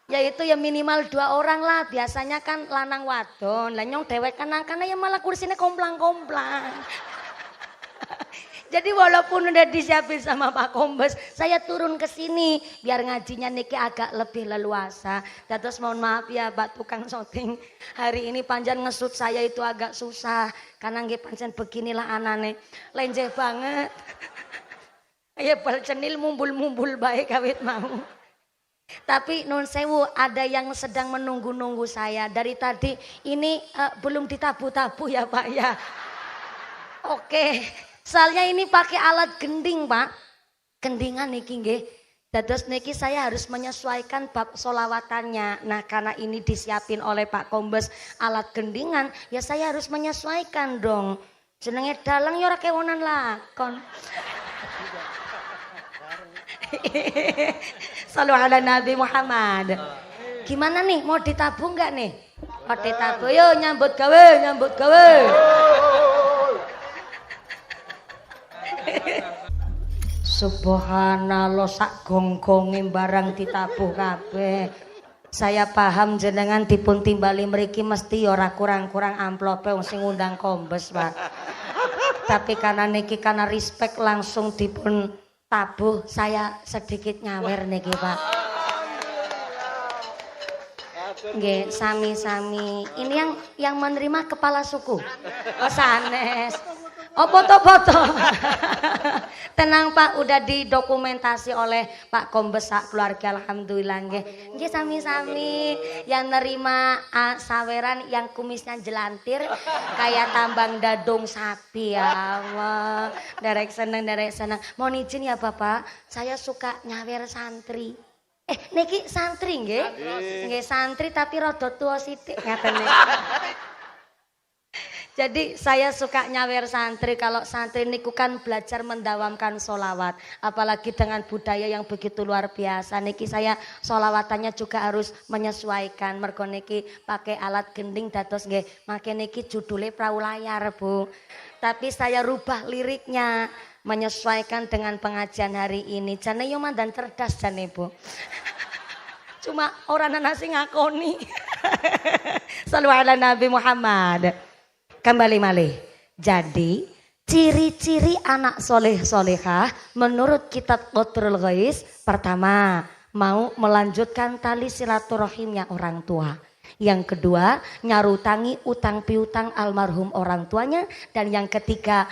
Yaitu ya minimal 2 orang lah, biasanya kan lanang wadon, lah nyong dewek karena ya malah kursinya komplang-komplang. Jadi walaupun udah disiapin sama Pak Kombes, saya turun ke sini biar ngajinya niki agak lebih leluasa. Terus mohon maaf ya Pak tukang syuting, hari ini panjang ngesut saya itu agak susah karena nggih pancen beginilah anane, lenjeh banget. Ya balcenil mumbul-mumbul baik kawit mau. Tapi nun sewu ada yang sedang menunggu-nunggu saya dari tadi ini belum ditabu-tabu ya Pak ya. Oke, soalnya ini pakai alat gending Pak, gendingan niki nggih. Dados niki saya harus menyesuaikan bab solawatannya. Nah karena ini disiapin oleh Pak Kombes alat gendingan, ya saya harus menyesuaikan dong. Jenenge dalang ya ora kewonan lakon. Sallu ala Nabi Muhammad. Gimana nih, mau ditabung nggak nih? Mau ditabung, yo nyambut gawe, nyambut gawe. Subhanallah sak gonggonge barang ditabuh kabeh. Saya paham jenengan dipun timbali mriki mesti ora kurang-kurang amplope wong sing ngundang Kombes, Pak. Tapi karena niki karena respect langsung dipun tabuh, saya sedikit nyawer niki Pak. Nggih, sami-sami. Ini yang menerima kepala suku. Oh sanes. Oh foto-foto. Tenang Pak, udah didokumentasi oleh Pak Kombes sak keluarga alhamdulillah nggih. Nggih sami-sami yang nerima saweran yang kumisnya jelantir kayak tambang dadung sapi ya Allah. Derek seneng. Mohon izin ya Bapak, saya suka nyawer santri. Niki santri nggih? Nggih santri tapi rada tuwa sithik ngaten niki. Jadi saya suka nyawer santri. Kalau santri niku kan belajar mendawamkan solawat. Apalagi dengan budaya yang begitu luar biasa. Niki saya solawatannya juga harus menyesuaikan. Mergo niki pakai alat gending dados nggih. Make niki judulnya perahu layar Bu. Tapi saya rubah liriknya. Menyesuaikan dengan pengajian hari ini. Jane yo mandan cerdas jane Bu. Cuma orang nasi ngakoni. Sallu ala Nabi Muhammad. Kembali malih. Jadi ciri-ciri anak soleh solehah menurut kitab Qatrul Ghais, pertama mau melanjutkan tali silaturahimnya orang tua. Yang kedua nyarutangi utang piutang almarhum orang tuanya. Dan yang ketiga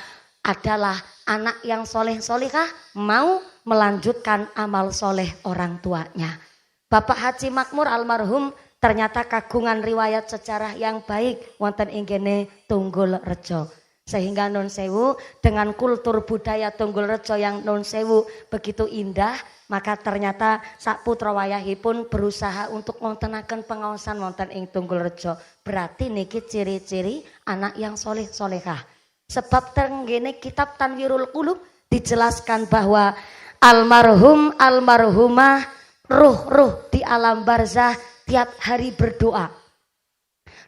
adalah anak yang soleh solehah mau melanjutkan amal soleh orang tuanya. Bapak Haji Makmur almarhum ternyata kagungan riwayat sejarah yang baik wonten ing kene Tunggul Rejo. Sehingga nun sewu dengan kultur budaya Tunggul Rejo yang nun sewu begitu indah, maka ternyata sak putra wayahipun berusaha untuk wontenaken pengaosan wonten ing Tunggul Rejo. Berarti niki ciri-ciri anak yang soleh solehah. Sebab tenggene kitab Tanwirul Qulub dijelaskan bahwa almarhumah ruh di alam barzah tiap hari berdoa.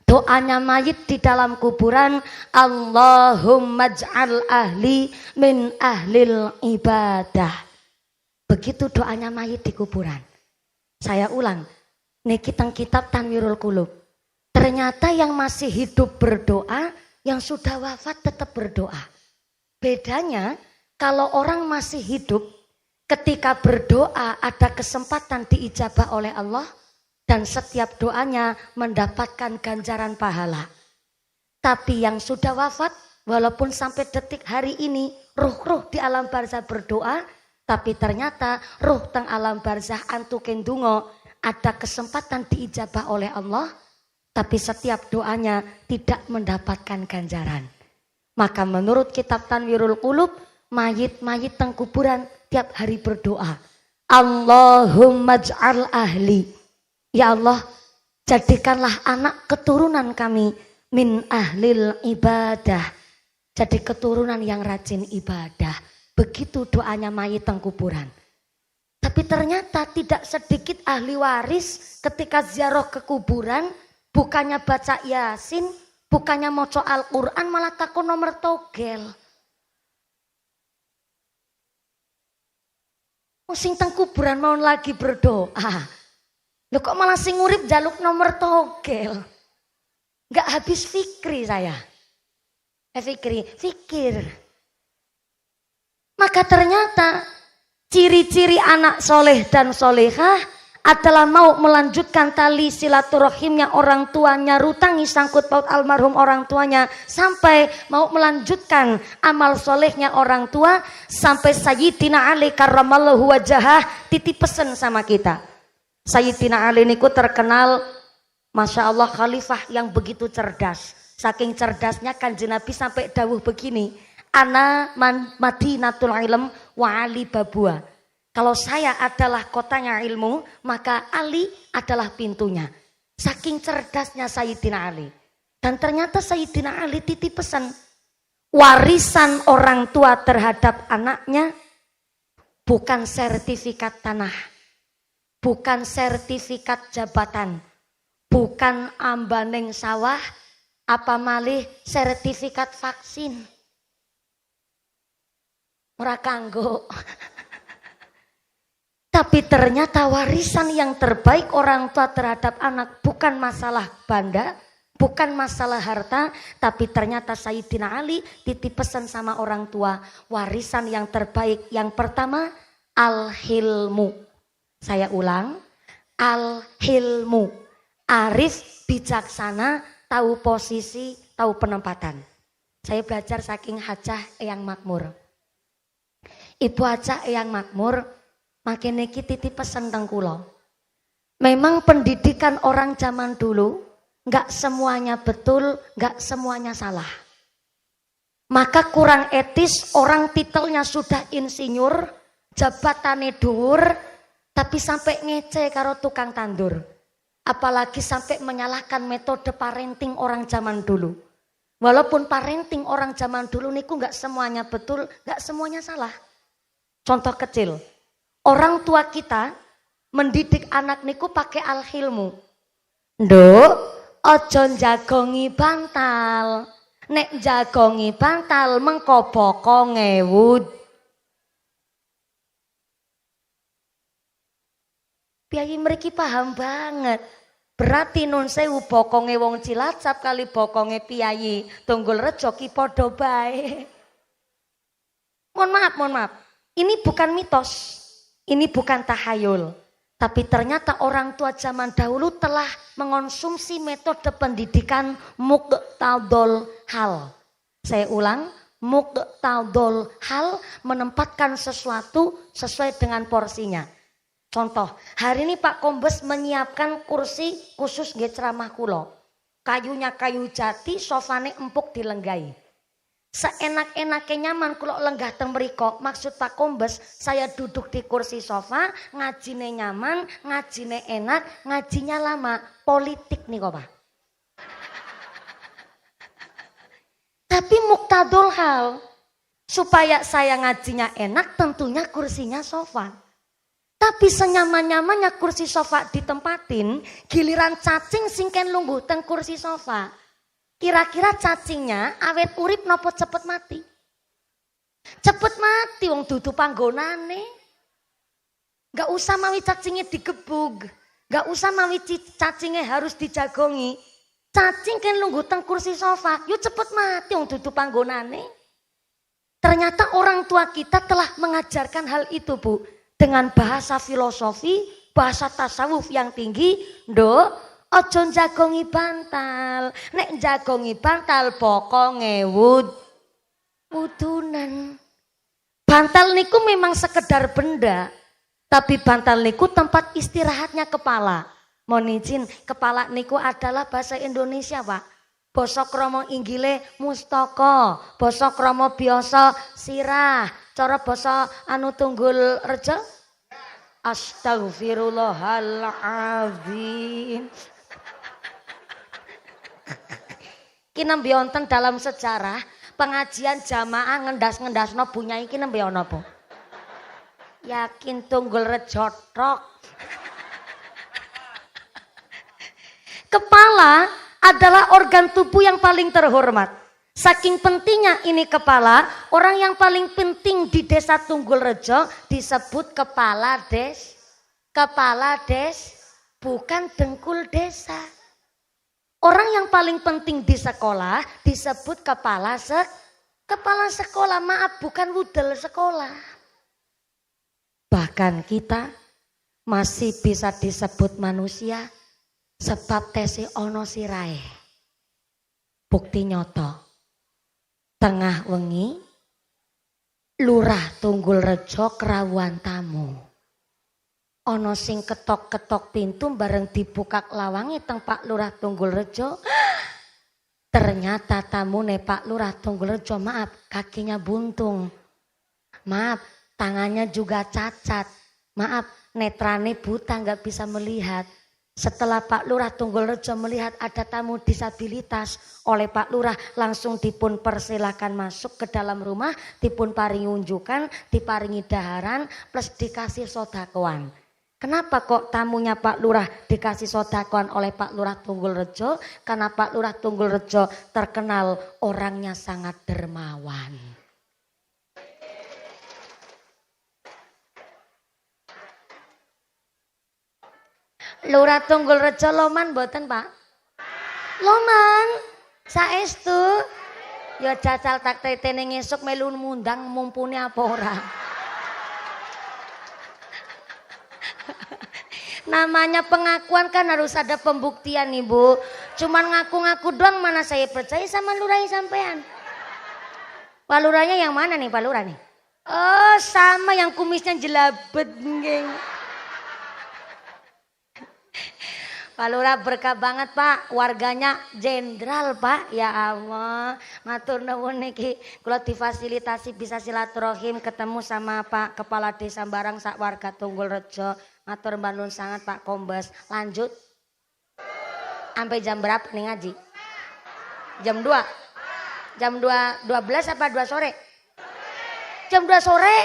Doanya mayit di dalam kuburan, Allahumma j'al ahli min ahlil ibadah. Begitu doanya mayit di kuburan. Saya ulang, niki teng kitab Tanwirul Qulub. Ternyata yang masih hidup berdoa, yang sudah wafat tetap berdoa. Bedanya kalau orang masih hidup, ketika berdoa ada kesempatan diijabah oleh Allah. Dan setiap doanya mendapatkan ganjaran pahala. Tapi yang sudah wafat, Walaupun sampai detik hari ini roh-roh di alam barzah berdoa, tapi ternyata roh teng alam barzah antuken dungo ada kesempatan diijabah oleh Allah, tapi setiap doanya tidak mendapatkan ganjaran. Maka menurut kitab Tanwirul Qulub, mayit-mayit teng kuburan tiap hari berdoa, Allahumma j'al ahli, ya Allah jadikanlah anak keturunan kami min ahlil ibadah, jadi keturunan yang rajin ibadah. Begitu doanya mayit teng kuburan. Tapi ternyata tidak sedikit ahli waris ketika ziarah ke kuburan, bukannya baca Yasin, bukannya maca Al-Quran, malah takut nomor togel. Sing teng kuburan mau lagi berdoa, lo kok malah sing urip jaluk nomor togel. Gak habis fikri saya. Fikir. Maka ternyata ciri-ciri anak soleh dan solehah adalah mau melanjutkan tali silaturahimnya orang tuanya, rutangi sangkut paut almarhum orang tuanya, sampai mau melanjutkan amal solehnya orang tua, sampai Sayyidina Ali karramallahu wajahah titip pesan sama kita. Sayyidina Ali niku terkenal Masya Allah khalifah yang begitu cerdas. Saking cerdasnya Kanjeng Nabi sampai dawuh begini, ana madinatul ilm wa Ali babua. Kalau saya adalah kotanya ilmu, maka Ali adalah pintunya. Saking cerdasnya Sayyidina Ali. Dan ternyata Sayyidina Ali titip pesan, warisan orang tua terhadap anaknya bukan sertifikat tanah, bukan sertifikat jabatan, bukan ambaning sawah, apa malih sertifikat vaksin. Ora kanggo. Tapi ternyata warisan yang terbaik orang tua terhadap anak bukan masalah benda, bukan masalah harta, tapi ternyata Sayyidina Ali titip pesan sama orang tua, warisan yang terbaik yang pertama al-hilmu. Saya ulang, al-hilmu. Arif, bijaksana, tahu posisi, tahu penempatan. Saya belajar saking Hajah Eyang Makmur. Ibu Hajah Eyang Makmur makin niki titip pesen teng kula. Memang pendidikan orang zaman dulu nggak semuanya betul, nggak semuanya salah. Maka kurang etis orang titelnya sudah insinyur, jabatannya dhuwur, tapi sampai ngece karo tukang tandur. Apalagi sampai menyalahkan metode parenting orang zaman dulu. Walaupun parenting orang zaman dulu niku nggak semuanya betul, nggak semuanya salah. Contoh kecil, orang tua kita mendidik anak niku pakai al-hilmu. Nduk, ojo jagongi bantal. Nek jagongi bantal mengko boko ngewud. Piyayi mriki paham banget. Berarti nun sewu bokonge wong Cilacap kali bokonge piyayi Tunggul Rejo ki padha bae. Mohon maaf. Ini bukan mitos. Ini bukan tahayul. Tapi ternyata orang tua zaman dahulu telah mengonsumsi metode pendidikan muqtadul hal. Saya ulang, muqtadul hal, menempatkan sesuatu sesuai dengan porsinya. Contoh, hari ini Pak Kombes menyiapkan kursi khusus nggih ceramah kula. Kayunya kayu jati, sofane empuk dilenggai. Seenak-enake nyaman kula lenggah teng mriko. Maksud Pak Kombes, saya duduk di kursi sofa, ngajine nyaman, ngajine enak, ngajinya lama. Politik nih kok Pak. Tapi muktadul hal, supaya saya ngajinya enak tentunya kursinya sofa. Tapi senyaman-nyamannya kursi sofa ditempatin, giliran cacing singken lungguh teng kursi sofa. Kira-kira cacingnya awet urip nopo cepet mati? Cepet mati wong dudu panggonane. Gak usah mawi cacingnya digebug, gak usah mawi cacingnya harus dijagongi. Cacing kan lungguh teng kursi sofa, yuk cepet mati wong dudu panggonane. Ternyata orang tua kita telah mengajarkan hal itu, Bu. Dengan bahasa filosofi, bahasa tasawuf yang tinggi, nduk, ojo jagongi bantal. Nek jagongi bantal boko ngewud. Udunan. Bantal niku memang sekedar benda, tapi bantal niku tempat istirahatnya kepala. Mohon izin, kepala niku adalah bahasa Indonesia, Pak. Basa krama inggile mustaka, basa krama biasa sirah, cara basa anu tunggul reja astagfirullahaladzim. Ki nembe wonten dalam sejarah pengajian jamaah ngendas-ngendasno bunyai iki nembe ana apa? Yakin tunggul reja tok. Kepala adalah organ tubuh yang paling terhormat. Saking pentingnya ini kepala, orang yang paling penting di desa Tunggul Rejo disebut kepala des. Kepala des, bukan dengkul desa. Orang yang paling penting di sekolah disebut kepala sekolah. Maaf, bukan wudel sekolah. Bahkan kita masih bisa disebut manusia sebab tesi ono sirahe. Bukti nyoto. Tengah wengi Lurah Tunggul Rejo kerawuhan tamu. Ono sing ketok-ketok pintu bareng dibuka lawange teng Pak Lurah Tunggul Rejo. Ternyata tamune Pak Lurah Tunggul Rejo, maaf kakinya buntung. Maaf tangannya juga cacat. Maaf netrane buta nggak bisa melihat. Setelah Pak Lurah Tunggul Rejo melihat ada tamu disabilitas, oleh Pak Lurah langsung dipun persilakan masuk ke dalam rumah, dipun paringi unjukan, diparingi daharan, plus dikasih sodakoan. Kenapa kok tamunya Pak Lurah dikasih sodakoan oleh Pak Lurah Tunggul Rejo? Karena Pak Lurah Tunggul Rejo terkenal orangnya sangat dermawan. Lurah Tunggul Rejo loman mboten, Pak? Loman. Saestu. Ya jajal tak tetene ngesuk melu mundang mumpuni apa ora. Namanya pengakuan kan harus ada pembuktian, Ibu. Cuman ngaku-ngaku doang mana saya percaya sama lurahnya sampean. Pak Lurahnya yang mana nih, Pak Lurah nih? Oh, sama yang kumisnya jelabet, geng. Pak Lurah berkah banget, Pak. Warganya jenderal, Pak. Ya Allah, matur nuwun niki. Kula difasilitasi bisa silaturahim ketemu sama Pak Kepala Desa Barang sak warga Tunggul Rejo. Matur nuwun sangat Pak Kombes. Lanjut. Sampai jam berapa nih ngaji? Jam 2. Jam 12 apa 2 sore? Jam 2 sore?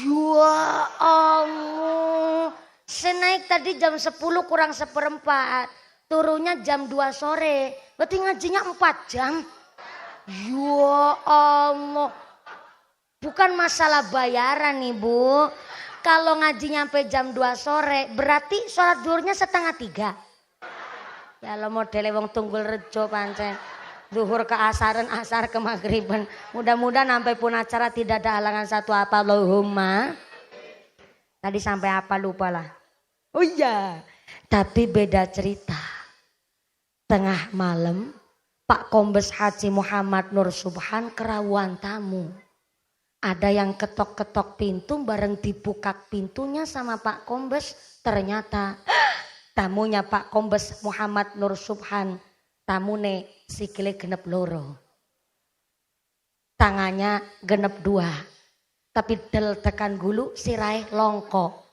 Ya Allah. Saya naik tadi jam 10 kurang 1/4. Turunnya jam 2 sore. Berarti ngajinya 4 jam. Ya Allah. Bukan masalah bayaran, Ibu. Kalau ngaji nyampe jam 2 sore, berarti sholat zuhurnya 2:30. Ya lo modele wong Tunggul Rejo pancen. Zuhur ke asaran, asar ke maghriban. Mudah-mudahan sampai pun acara tidak ada halangan satu apa Allahumma. Tadi sampai apa lupa lah. Oh iya. Tapi beda cerita. Tengah malam Pak Kombes Haji Muhammad Nur Subhan kerawuhan tamu. Ada yang ketok-ketok pintu bareng dibuka pintunya sama Pak Kombes. Ternyata tamunya Pak Kombes Muhammad Nur Subhan. Tamune sikile genep loro. Tangannya genep 2. Tapi del tekan gulu sirahe longko.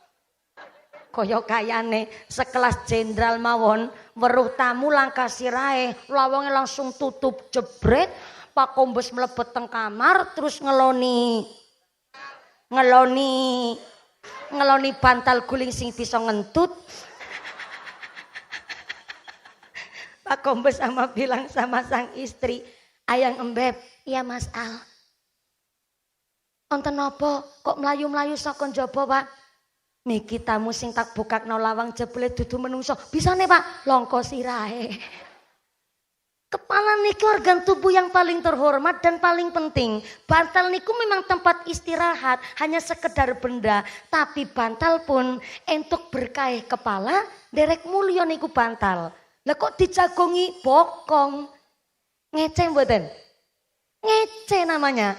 Koyo kayane sekelas jenderal mawon weruh tamu langkah sirahe lawangnya langsung tutup jebret. Pak Kombes mlebet teng kamar terus ngeloni bantal guling sing bisa ngentut. Pak Kombes sama bilang sama sang istri, "Ayang embeb, iya Mas Al. Onten apa kok melayu-melayu saka njaba, Pak? Niki tamu sing tak bukakno lawang jebule dudu menungso. Bisane, Pak, longko sirahe." Kepala niki organ tubuh yang paling terhormat dan paling penting. Bantal niku memang tempat istirahat, hanya sekedar benda. Tapi bantal pun entuk berkah kepala, derek mulya niku bantal. Lah kok dijagongi bokong? Ngece mboten? Ngece namanya.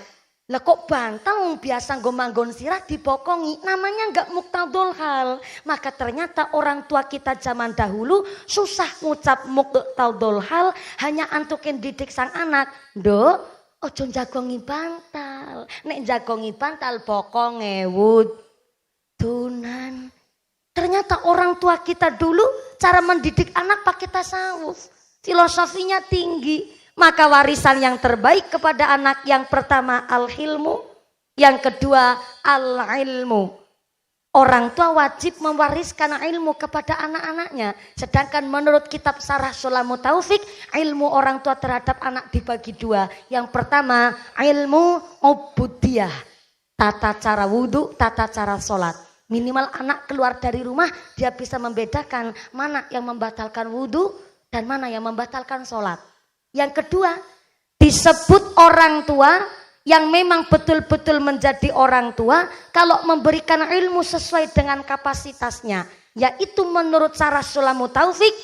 Lah kok bantal biasa nggo manggon sirah dibokongi, namanya enggak muktadul hal. Maka ternyata orang tua kita zaman dahulu susah ngucap muktadul hal, hanya antukin didik sang anak. Nduk, ojo jagongi bantal. Nek jagongi bantal bokonge wudunan. Ternyata orang tua kita dulu cara mendidik anak pakai tasawuf. Filosofinya tinggi. Maka warisan yang terbaik kepada anak yang pertama al-hilmu, yang kedua al-ilmu. Orang tua wajib mewariskan ilmu kepada anak-anaknya. Sedangkan menurut kitab Syarah Sulamu Taufik, ilmu orang tua terhadap anak dibagi dua. Yang pertama ilmu ubudiyah, tata cara wudhu, tata cara sholat. Minimal anak keluar dari rumah dia bisa membedakan mana yang membatalkan wudhu dan mana yang membatalkan sholat. Yang kedua, disebut orang tua yang memang betul-betul menjadi orang tua kalau memberikan ilmu sesuai dengan kapasitasnya. Yaitu menurut Syarah Sulamu Taufik,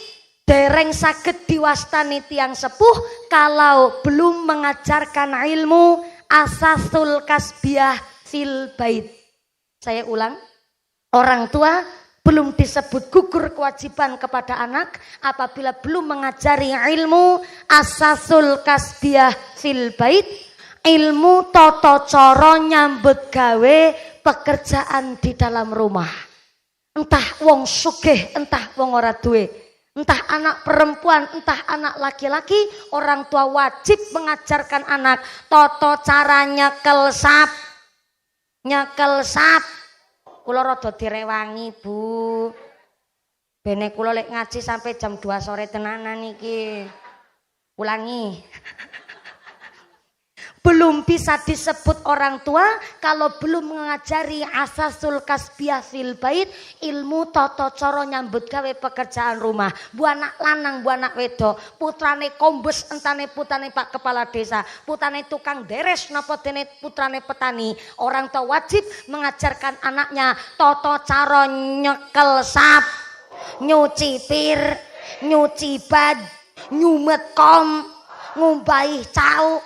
dereng saged diwastani tiang sepuh kalau belum mengajarkan ilmu asasul kasbiyah fil bait. Saya ulang, orang tua belum disebut gugur kewajiban kepada anak apabila belum mengajari ilmu asasul kasbiyah fil bait, ilmu tata cara nyambut gawe pekerjaan di dalam rumah. Entah wong sugih, entah wong ora duwe, entah anak perempuan, entah anak laki-laki, orang tua wajib mengajarkan anak tata cara nyekel sap. Nyekel sap. Kula rada direwangi, Bu. Bene kula lek ngaji sampai jam 2 sore tenanan iki. Ulangi. Belum bisa disebut orang tua kalau belum mengajari asasul kasbiyah fil bait, ilmu tata cara nyambut gawe pekerjaan rumah. Bu anak lanang, bu anak wedok, putrane kombes entane putrane Pak Kepala Desa, putrane tukang deres napa dene putrane petani. Orang tua wajib mengajarkan anaknya tata cara nyekel sap, nyuci pir, nyuci bad, nyumet kom, ngumbahi cauk.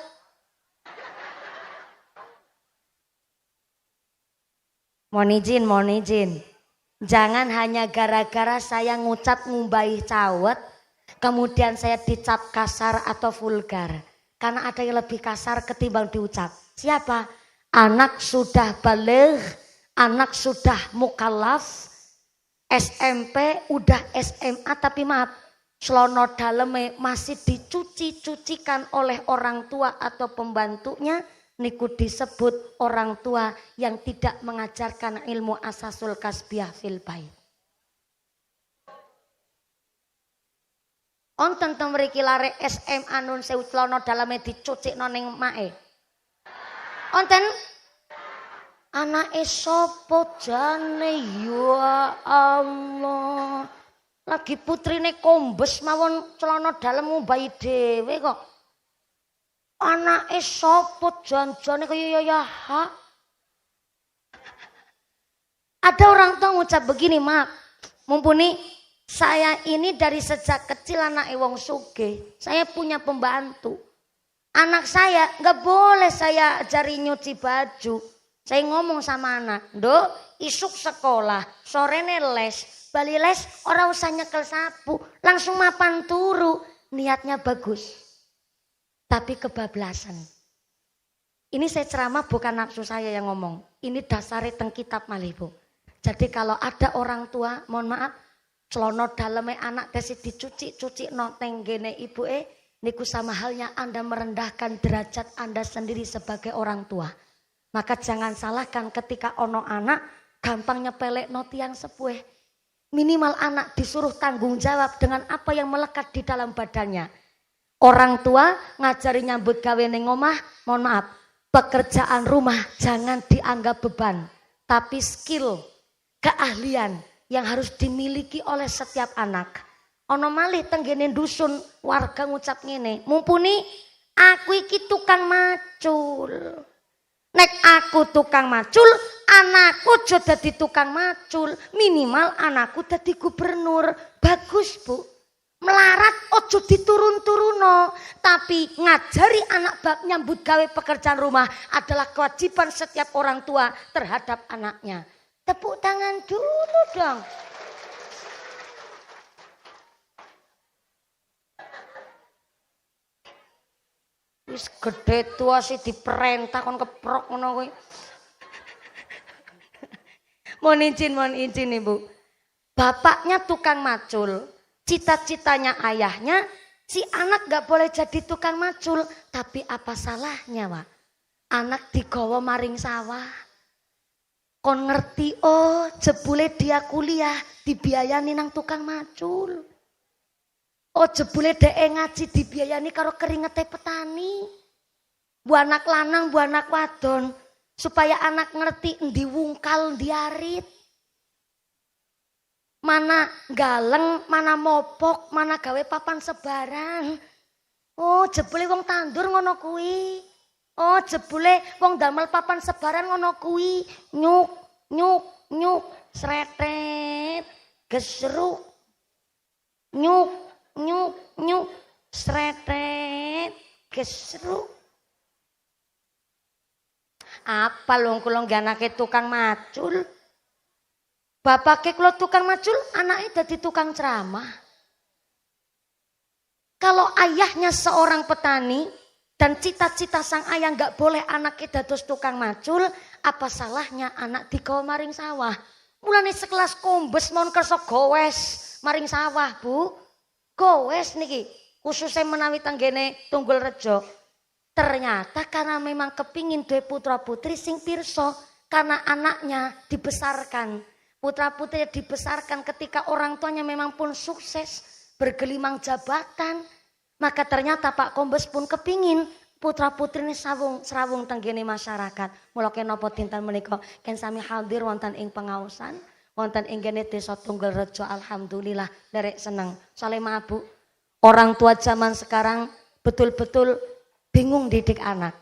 Mohon izin. Jangan hanya gara-gara saya ngucap ngumbahi cawet, kemudian saya dicap kasar atau vulgar. Karena ada yang lebih kasar ketimbang diucap. Siapa? Anak sudah baligh, anak sudah mukallaf, SMP, udah SMA, tapi maaf, celono daleme masih dicuci-cucikan oleh orang tua atau pembantunya. Niku disebut orang tua yang tidak mengajarkan ilmu asasul kasbiyah fil bait. Onten teng mriki lare SMA nun sewu celana daleme dicucikno ning mae. Onten anake sapa jane ya Allah. Lagi putrine kombes mawon celana dalem ngumbahi dhewe kok. Anake sapa jan-jane kaya ya ha. Ada orang tua ngucap begini, maaf, mumpuni saya ini dari sejak kecil anak wong sugih, saya punya pembantu. Anak saya nggak boleh saya ajari nyuci baju. Saya ngomong sama anak, Nduk, isuk sekolah, sorene les, bali les, orang usah nyekel sapu, langsung mapan turu. Niatnya bagus. Tapi kebablasan. Ini saya ceramah bukan nafsu saya yang ngomong. Ini dasare teng kitab malih, Bu. Jadi kalau ada orang tua, mohon maaf, celono daleme anak desi dicuci no tenggene ibuke, niku sama halnya Anda merendahkan derajat Anda sendiri sebagai orang tua. Maka jangan salahkan ketika ono anak gampang nyepelek no tiang sepuh. Minimal anak disuruh tanggung jawab dengan apa yang melekat di dalam badannya. Orang tua ngajari nyambut gawe ning omah, mohon maaf, pekerjaan rumah jangan dianggap beban, tapi skill, keahlian yang harus dimiliki oleh setiap anak. Ono malih tenggene dusun warga ngucap ngene, mumpuni aku iki tukang macul. Nek aku tukang macul, anakku aja dadi tukang macul, minimal anakku dadi gubernur. Bagus, Bu. Melarat ojo diturun-turuno, tapi ngajari anak bab nyambut gawe pekerjaan rumah adalah kewajiban setiap orang tua terhadap anaknya. Tepuk tangan dulu dong. Wis gede tua sih diperintah kon keprok ngono kowe. Mohon izin Ibu. Bapaknya tukang macul. Cita-citanya ayahnya, si anak gak boleh jadi tukang macul. Tapi apa salahnya, Wak? Anak digawa maring sawah. Kon ngerti, oh jebule dia kuliah, dibiayani nang tukang macul. Oh jebule dhek ngaji dibiayani karo keringete petani. Bu anak lanang, bu anak wadon. Supaya anak ngerti endi wungkal, endi arit. Mana galeng, mana mopok, mana gawe papan sebaran. Oh jebule wong tandur ngono kuwi. Oh jebule wong damel papan sebaran ngono kuwi. Nyuk, nyuk, nyuk, sretet, gesruk. Nyuk, nyuk, nyuk, sretet, gesruk. Apa lho kula anake tukang macul? Bapake kula tukang macul, anaknya dadi tukang ceramah. Kalau ayahnya seorang petani dan cita-cita sang ayah nggak boleh anaknya dados tukang macul, apa salahnya anak digawa maring sawah? Mulane sekelas kombes mon kersa gowes maring sawah, Bu. Gowes niki khususnya menawi tanggene Tunggul Rejo. Ternyata karena memang kepingin duwe putra putri sing pirsa, karena anaknya dibesarkan. Putra putri dibesarkan ketika orang tuanya memang pun sukses bergelimang jabatan. Maka ternyata Pak Kombes pun kepingin putra putri ini serawung tenggene masyarakat. Mula kenapa dinten menika ken sami hadir wonten ing pengaosan, wonten ing kene Desa Tunggul Rejo, alhamdulillah derek seneng. Soale Bu, orang tua zaman sekarang betul-betul bingung didik anak.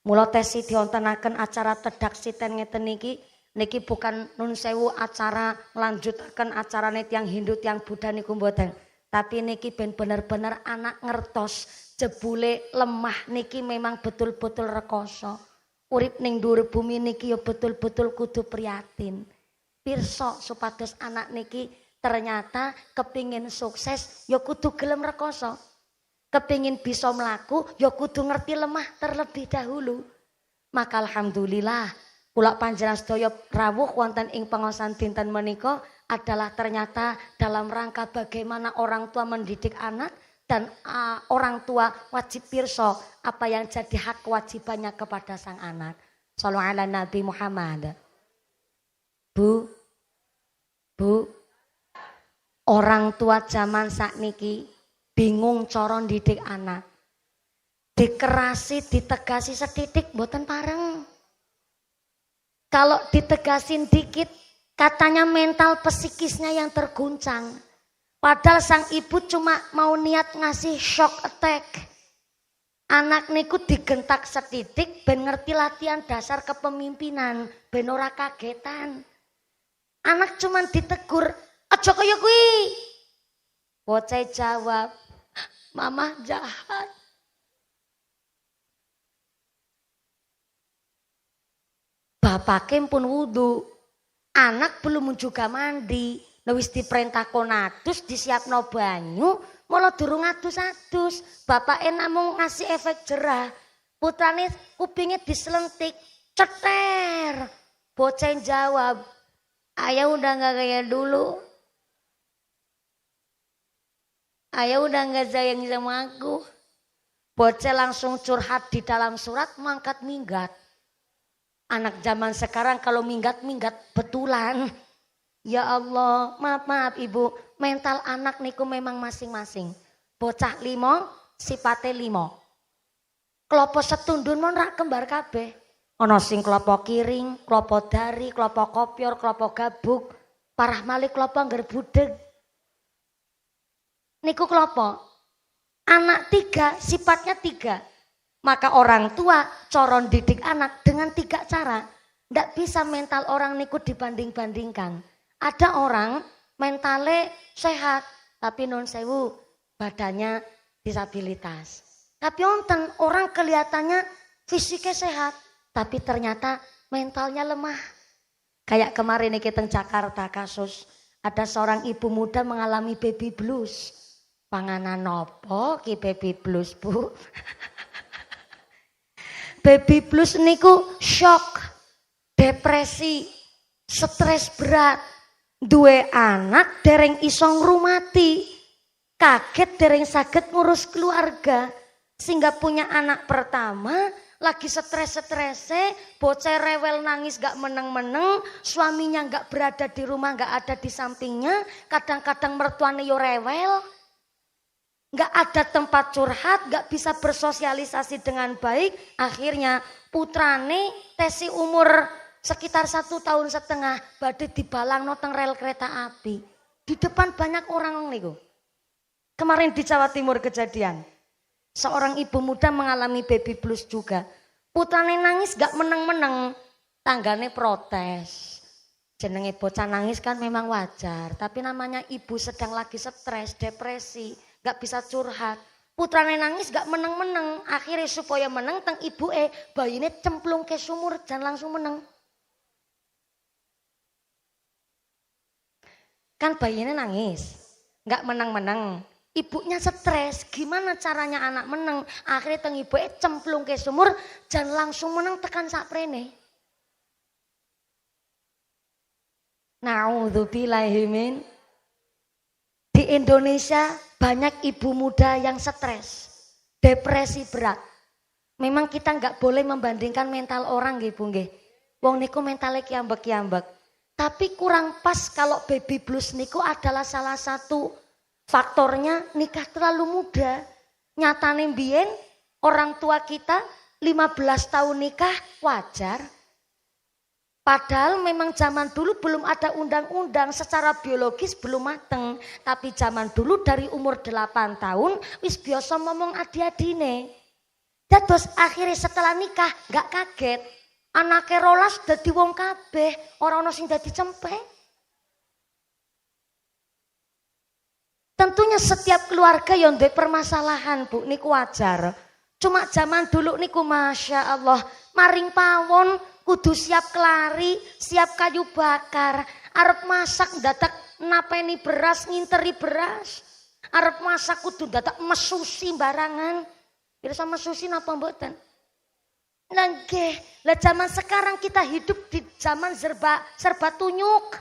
Mula tesi diontenaken acara tedak siten ngeten niki bukan nun sewu acara melanjutkan acara tiyang Hindu tiyang Buddha niku mboten. Tapi niki ben bener-bener anak ngertos jebule lemah niki memang betul-betul rekoso. Urip ning dhuwur bumi niki ya betul-betul kudu prihatin. Pirsa supados anak niki ternyata kepingin sukses ya kudu gelem rekoso. Kepingin bisa melaku ya kudu ngerti lemah terlebih dahulu. Maka alhamdulillah kula panjenengan sedaya rawuh wonten ing pengaosan dinten menika adalah ternyata dalam rangka bagaimana orang tua mendidik anak dan orang tua wajib pirsa apa yang jadi hak kewajibannya kepada sang anak. Shallallahu ala Nabi Muhammad. Bu, orang tua zaman sakniki bingung cara didik anak. Dikerasi, ditegasi setitik mboten pareng. Kalau ditegasin dikit, katanya mental psikisnya yang terguncang. Padahal sang ibu cuma mau niat ngasih shock attack. Anak niku digentak setitik ben ngerti latihan dasar kepemimpinan, ben ora kagetan. Anak cuma ditegur, aja kaya kuwi. Bocah jawab, "Mama jahat." Bapake pun wudu, anak belum juga mandi, wis diperintah konatus disiapno banyu, malah durung adus-adus. Bapake namung ngasih efek jerah, putrane kupingnya diselentik, ceter. Bocah jawab, "Ayah udah gak kayak dulu. Ayah udah gak sayang sama aku." Bocah langsung curhat di dalam surat, mangkat minggat. Anak zaman sekarang kalau minggat-minggat betulan. Ya Allah, maaf ibu, mental anak niku memang masing-masing. Bocah 5, sipate 5. Klopo setundun mon rak kembar kabeh. Ana sing klopo kiring, klopo dari, klopo kopior, klopo gabuk, parah malih klopo angger budeg. Niku klopo. Anak 3, sifatnya 3. Maka orang tua coron didik anak dengan 3 cara. Ndak bisa mental orang niku dibanding-bandingkan. Ada orang mentale sehat, tapi non sewu badannya disabilitas. Tapi wonten orang kelihatannya fisiknya sehat, tapi ternyata mentalnya lemah. Kayak kemarin nih kita Jakarta kasus, ada seorang ibu muda mengalami baby blues. Panganan nopo ki baby blues, Bu? Baby blues niku shock, depresi, stres berat, duwe anak dereng iso ngrumati, kaget dereng saged ngurus keluarga, sehingga punya anak pertama lagi stres-strese, bocah rewel nangis gak meneng-meneng, suaminya gak berada di rumah, gak ada di sampingnya, kadang-kadang mertuanya yo rewel, gak ada tempat curhat, gak bisa bersosialisasi dengan baik. Akhirnya putrane tesi umur sekitar 1,5 tahun badhe dibalang noteng rel kereta api. Di depan banyak orang niku. Kemarin di Jawa Timur kejadian. Seorang ibu muda mengalami baby blues juga. Putrane nangis gak meneng-meneng, tanggane protes. Jenenge bocah nangis kan memang wajar, tapi namanya ibu sedang lagi stres, depresi, gak bisa curhat. Putrane nangis gak meneng-meneng, akhirnya supaya meneng teng ibuke, bayine cemplung ke sumur dan langsung meneng. Kan bayinya nangis, gak meneng-meneng. Ibunya stres, gimana caranya anak meneng? Akhirnya teng ibuke cemplung ke sumur dan langsung meneng tekan saprene. Naudzubillahimin. Di Indonesia banyak ibu muda yang stres, depresi berat. Memang kita nggak boleh membandingkan mental orang nggih Bu nggih. Wong niku mentale kiambek-kiambek. Tapi kurang pas kalau baby blues niku adalah salah satu faktornya nikah terlalu muda. Nyatane mbiyen orang tua kita 15 tahun nikah wajar. Padahal memang zaman dulu belum ada undang-undang, secara biologis belum mateng. Tapi zaman dulu dari umur 8 tahun wis biasa ngomong adi-adine. Terus akhirnya setelah nikah gak kaget. Anake rolas dadi wong kabeh, ora ana sing dadi cempek. Tentunya setiap keluarga yang duwe permasalahan, Bu, niku wajar. Cuma zaman dulu niku Masya Allah, maring pawon kudu siap kelari, siap kayu bakar, arep masak dadak napeni beras, nginteri beras. Arep masak kudu dadak mesusi barangan. Kira sama mesusi napa mboten? Nggih, lah zaman sekarang kita hidup di zaman serba tunyuk.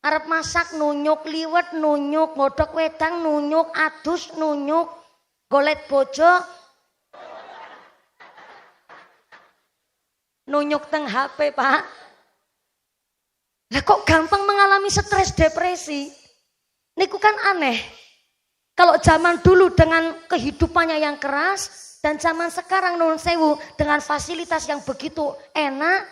Arep masak nunyuk, liwet nunyuk, ngodhok wedang nunyuk, adus nunyuk, golet bojo nunyuk teng HP, Pak. Lah kok gampang mengalami stres depresi? Niku kan aneh. Kalau zaman dulu dengan kehidupannya yang keras dan zaman sekarang nuwun sewu dengan fasilitas yang begitu enak,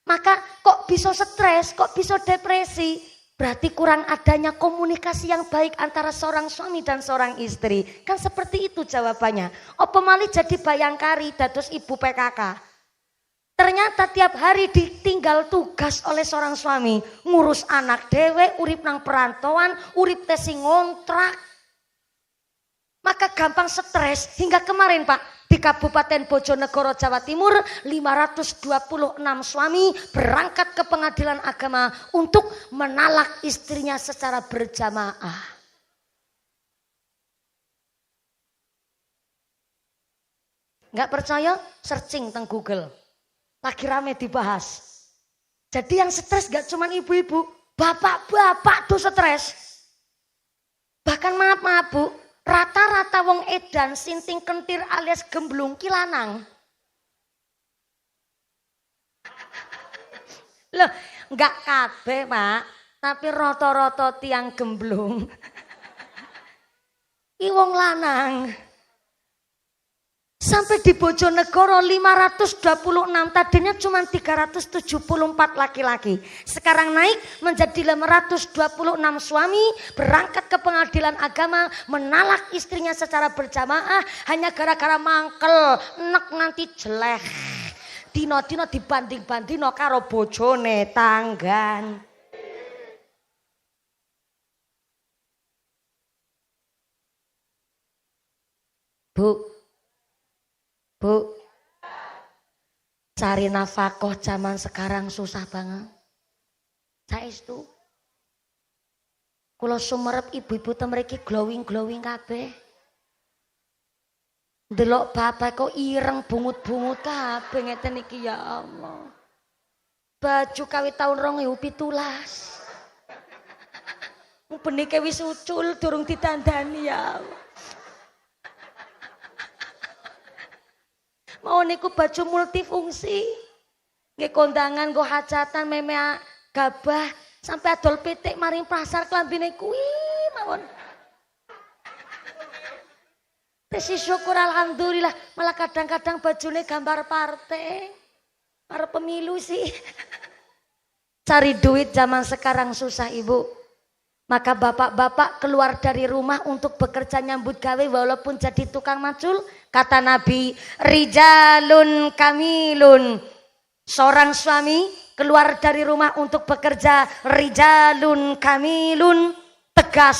maka kok bisa stres, kok bisa depresi? Berarti kurang adanya komunikasi yang baik antara seorang suami dan seorang istri. Kan seperti itu jawabannya. Apa malih jadi bayangkari dados ibu PKK. Ternyata tiap hari ditinggal tugas oleh seorang suami. Ngurus anak dewe, urip nang perantauan, urip tesi ngontrak. Maka gampang stres. Hingga kemarin Pak, di Kabupaten Bojonegoro Jawa Timur 526 suami berangkat ke pengadilan agama untuk menalak istrinya secara berjamaah. Nggak percaya? Searching teng Google. Lagi rame dibahas. Jadi yang stres gak cuma ibu-ibu, bapak-bapak tuh stres. Bahkan maaf Bu, rata-rata wong edan sinting kentir alias gemblung ki lanang. Loh, enggak kabeh, Pak, tapi rata-rata tiang gemblung. Ki wong lanang. Sampai di Bojonegoro 526, tadinya cuma 374 laki-laki. Sekarang naik menjadi 526 suami berangkat ke pengadilan agama menalak istrinya secara berjamaah hanya gara-gara mangkel, enek nganti jelek. Dino-dino dibanding-bandingno karo bojone tanggan. Bu, cari nafkah zaman sekarang susah banget. Saestu. Kula sumerep ibu-ibu temriki glowing kabeh. Delok bapak kok ireng bungut-bungut kabeh ngeten iki ya Allah. Baju kawit tahun 2017. Benike wis ucul durung ditandani ya Allah. Mau niku baju multifungsi. Nggih kondangan nggo hajatan meme gabah sampai adol pitik maring pasar klambine kuwi mawon. Tesi syukur alhamdulillah, malah kadang-kadang bajune gambar partai. Para pemilu sih. Cari duit zaman sekarang susah Ibu. Maka bapak-bapak keluar dari rumah untuk bekerja nyambut gawe walaupun jadi tukang macul. Kata Nabi, rijalun kamilun. Seorang suami keluar dari rumah untuk bekerja, rijalun kamilun, tegas,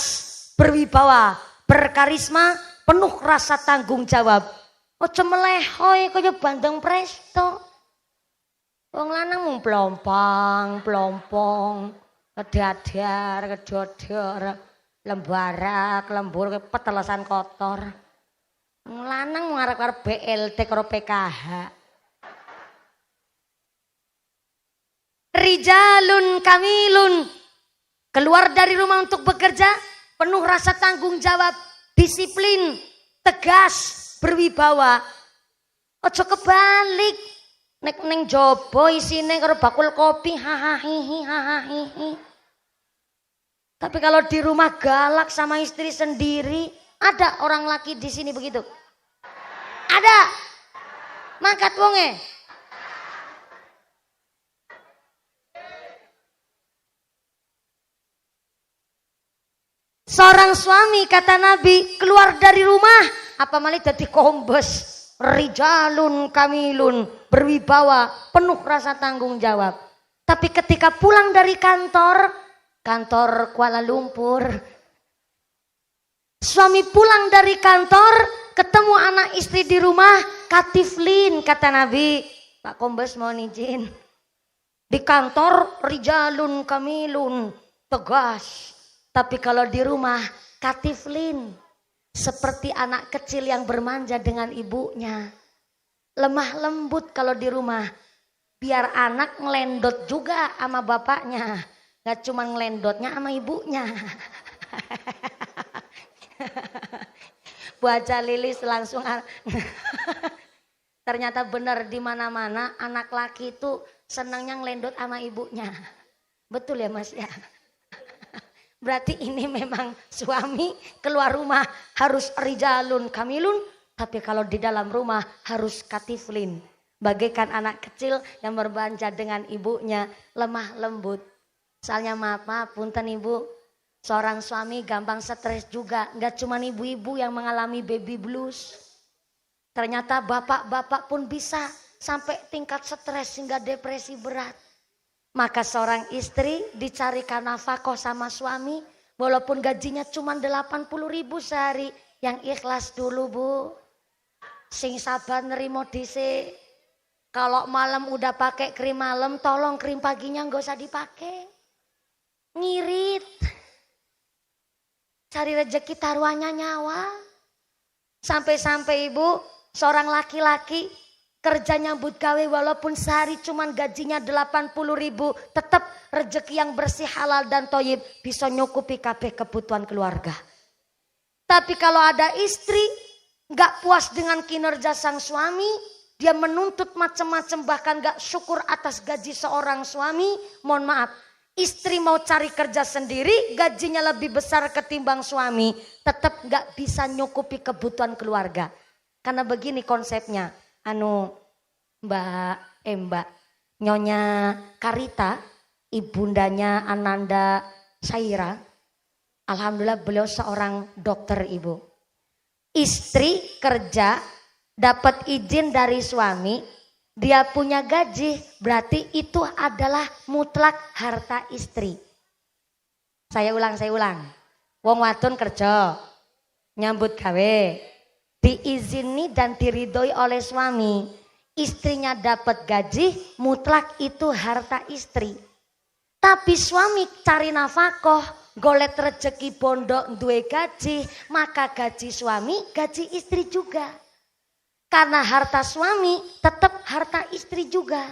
berwibawa, berkarisma, penuh rasa tanggung jawab. Ojo melehoy kaya bandeng presto. Wong lanang mung plompong, kedadar, kedodor, lembarak, lembur, petelesan kotor. Wong lanang mung arep-arep BLT karo PKH. Rijalun kamilun, keluar dari rumah untuk bekerja, penuh rasa tanggung jawab, disiplin, tegas, berwibawa. Ojo kebalik, nek neng jobo isine karo bakul kopi, hahaha. Tapi kalau di rumah galak sama istri sendiri, ada orang laki di sini begitu? Ada. Mangkat wonge. Seorang suami kata Nabi keluar dari rumah apa malah jadi kombes, rijalun kamilun, berwibawa, penuh rasa tanggung jawab. Tapi ketika pulang dari kantor Kuala Lumpur, suami pulang dari kantor ketemu anak istri di rumah, katiflin kata Nabi. Pak Kombes mohon izin. Di kantor rijalun kamilun, tegas. Tapi kalau di rumah katiflin, seperti anak kecil yang bermanja dengan ibunya. Lemah lembut kalau di rumah, biar anak ngelendot juga sama bapaknya. Gak cuma ngelendotnya sama ibunya. Bu Haja Lilis langsung ternyata benar di mana-mana anak laki itu senangnya ngelendot sama ibunya. Betul ya Mas ya? Berarti ini memang suami keluar rumah harus rijalun kamilun, tapi kalau di dalam rumah harus katiflin. Bagaikan anak kecil yang berbanja dengan ibunya, lemah lembut. Soalnya maaf punten ibu, seorang suami gampang stres juga. Nggak cuma ibu-ibu yang mengalami baby blues. Ternyata bapak-bapak pun bisa sampai tingkat stres hingga depresi berat. Maka seorang istri dicarikan nafkah sama suami walaupun gajinya cuma 80.000 sehari. Yang ikhlas dulu Bu. Sing sabar nerimo dhisik. Kalau malam udah pakai krim malam tolong krim paginya nggak usah dipakai. Ngirit. Cari rezeki taruhannya nyawa. Sampai-sampai Ibu seorang laki-laki kerja nyambut gawe walaupun sehari cuman gajinya 80.000, tetap rezeki yang bersih halal dan toyib bisa nyukupi kabeh kebutuhan keluarga. Tapi kalau ada istri gak puas dengan kinerja sang suami, dia menuntut macam-macam bahkan gak syukur atas gaji seorang suami, mohon maaf, istri mau cari kerja sendiri gajinya lebih besar ketimbang suami, tetap gak bisa nyukupi kebutuhan keluarga. Karena begini konsepnya. Mbak Nyonya Karita, ibundanya Ananda Saira, alhamdulillah beliau seorang dokter Ibu. Istri kerja, dapat izin dari suami, dia punya gaji, berarti itu adalah mutlak harta istri. Saya ulang. Wong wadon kerja, nyambut gawe, diizini dan diridhoi oleh suami. Istrinya dapat gaji, mutlak itu harta istri. Tapi suami cari nafkah, golek rezeki bondo duwe gaji, maka gaji suami, gaji istri juga. Karena harta suami tetap harta istri juga.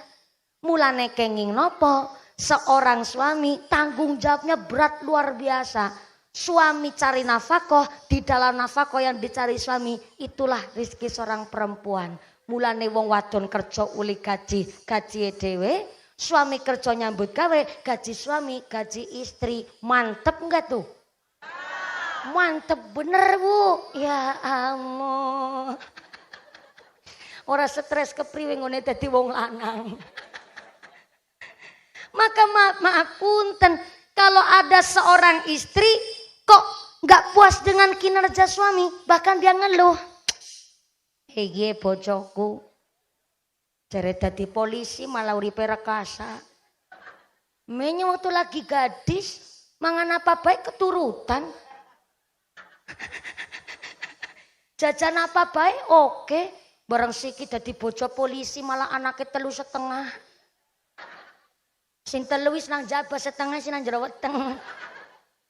Mulane kenging nopo, seorang suami tanggung jawabnya berat luar biasa. Suami cari nafkah, di dalam nafkah yang dicari suami itulah rezeki seorang perempuan. Mulane wong wadon kerja uli gaji dhewe, suami kerja nyambut gawe, gaji suami, gaji istri. Mantep enggak tuh? Mantep bener Bu. Ya ampun. Ora stres kepriwe ngene dadi wong lanang. Maka maaf punten, kalau ada seorang istri kok nggak puas dengan kinerja suami, bahkan dia ngeluh. Hei bojoku, jare dadi polisi malah uripe rekasa. Menye waktu lagi gadis, mangan apa baik keturutan. Jajan apa baik oke, bareng siki dadi bojo polisi malah anaknya 3,5. Sing telu wis nang jaba setengah sing nang jero weteng.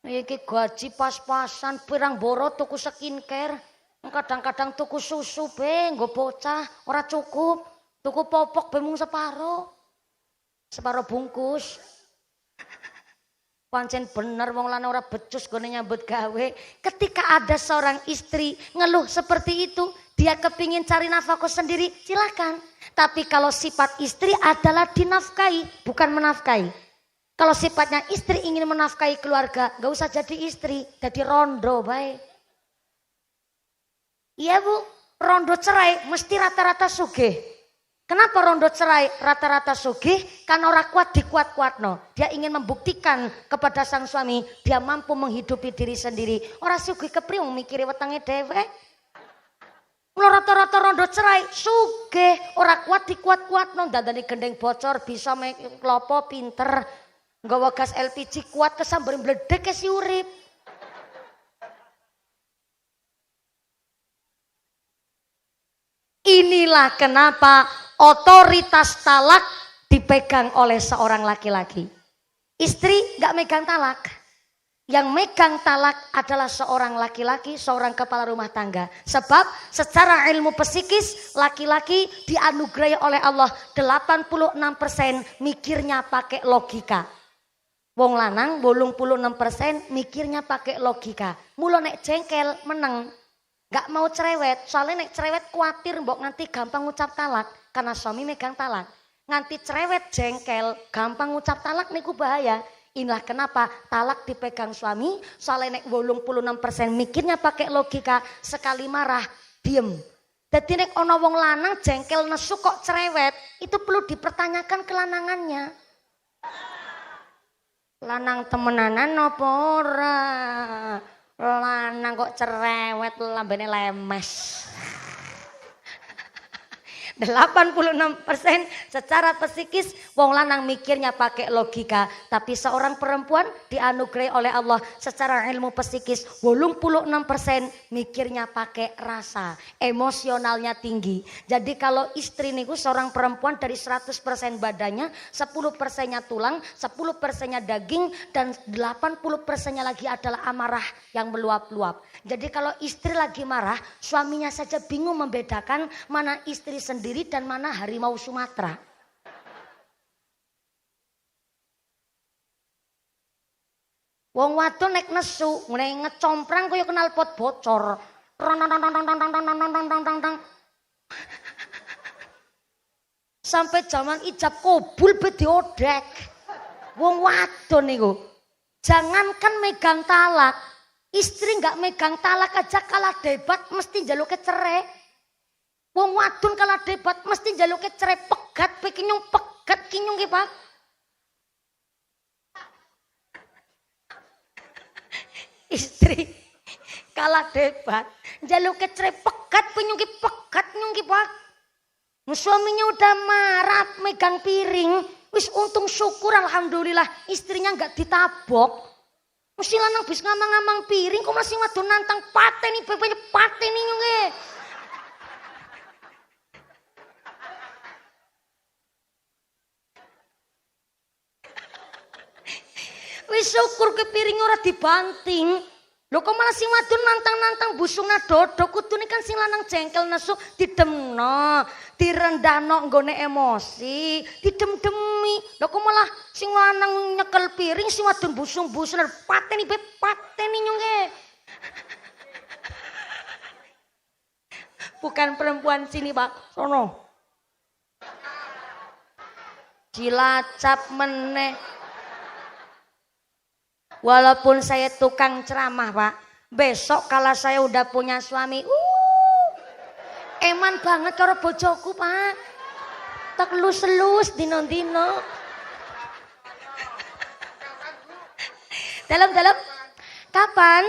Iki gaji pas-pasan pirang boro tuku skincare. Kadang-kadang tuku susu be nggo bocah ora cukup. Tuku popok be mung separo bungkus. Pancen bener wong lanang ora becus gone nyambut gawe. Ketika ada seorang istri ngeluh seperti itu, dia kepingin cari nafkah sendiri, silakan. Tapi kalau sifat istri adalah dinafkahi, bukan menafkahi. Kalau sifatnya istri ingin menafkahi keluarga, gak usah jadi istri, jadi rondo baik. Iya Bu, rondo cerai mesti rata-rata sugih. Kenapa rondo cerai rata-rata sugih? Karena orang kuat dikuat-kuatno. Dia ingin membuktikan kepada sang suami, dia mampu menghidupi diri sendiri. Orang sugih kepriye mikiri wetenge dhewe. Rata-rata rondo cerai sugih, orang kuat dikuat-kuatno, dandani gendeng bocor, bisa klopo pinter. Nggawa gas LPG kuat kesambar mbledek ke si urip. Inilah kenapa otoritas talak dipegang oleh seorang laki-laki. Istri gak megang talak. Yang megang talak adalah seorang laki-laki, seorang kepala rumah tangga. Sebab secara ilmu psikis laki-laki dianugerahi oleh Allah 86% mikirnya pakai logika. Wong lanang 86% mikirnya pakai logika. Mula nek jengkel meneng. Gak mau cerewet, soalnya nek cerewet khawatir mbok nganti gampang ngucap talak. Karena suami megang talak. Nganti cerewet jengkel, gampang ngucap talak niku bahaya. Inilah kenapa talak dipegang suami, soalnya nek 86% mikirnya pakai logika, sekali marah, diem. Jadi nek ono wong lanang jengkel nesu kok cerewet, itu perlu dipertanyakan kelanangannya. Lanang temenanan apa ora? Lanang kok cerewet lambene lemes. 86% secara psikis wong lanang mikirnya pakai logika, tapi seorang perempuan dianugerahi oleh Allah secara ilmu psikis 86% mikirnya pakai rasa, emosionalnya tinggi. Jadi kalau istri niku seorang perempuan dari 100% badannya 10%-nya tulang, 10%-nya daging, dan 80%-nya lagi adalah amarah yang meluap-luap. Jadi kalau istri lagi marah, suaminya saja bingung membedakan mana istri sendiri dan mana harimau Sumatera. Wong wadon nek nesu, ngene ngecomprang kaya kenal pot bocor. Sampai zaman ijab kabul be diodek. Wong wadon niku jangankan megang talak, istri nggak megang talak aja kalah debat mesti njaluke cerai. Wong wadon kalah debat mesti njaluke cerai, pegat pe kinyung pegat kinyung ki Pak. Istri kalah debat njaluke cerai, pegat pe nyung ki pegat nyung ki Pak. Suaminya udah marah megang piring, wis untung syukur alhamdulillah istrinya nggak ditabok. Mesti lanang bis ngamang-ngamang piring kok masih wadon nantang pateni bebenya pateni nyung ki. wis syukur ke piring ora dibanting. Lho kok malah sing wadon nantang-nantang busungna dodo, kudune kan sing lanang jengkel nesu didemno, direndahno nggone emosi, didem-demi. Lho kok malah sing lanang nyekel piring, sing wadon busung-busung pateni pateni nyunge. Bukan perempuan sini, Pak. Sono. Cilacap meneh. Walaupun saya tukang ceramah, Pak. Besok kalau saya udah punya suami, eman banget karo bojoku, Pak. Tak lus-lus dino-dino. Dalam. Kapan?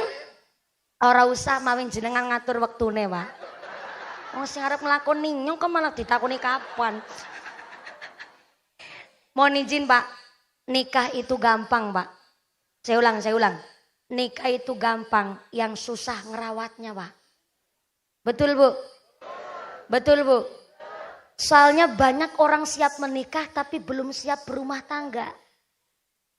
Ora usah mawin jenengan ngatur wektune, Pak. Wong sing arep nglakoni nyong kok malah ditakoni kapan. Mohon izin, Pak. Nikah itu gampang, Pak. Saya ulang. Nikah itu gampang, yang susah ngerawatnya, Pak. Betul, Bu? Betul, Bu? Soalnya banyak orang siap menikah tapi belum siap berumah tangga.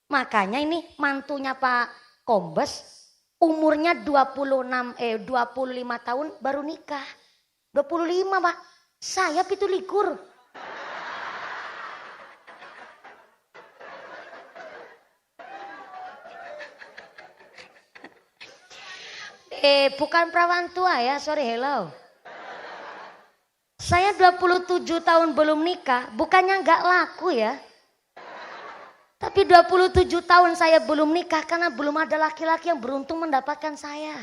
Makanya ini mantunya Pak Kombes umurnya 25 tahun baru nikah. 25, Pak. Saya pitu likur. Bukan perawan tua ya, sorry, hello. Saya 27 tahun belum nikah, bukannya nggak laku ya. Tapi 27 tahun saya belum nikah karena belum ada laki-laki yang beruntung mendapatkan saya.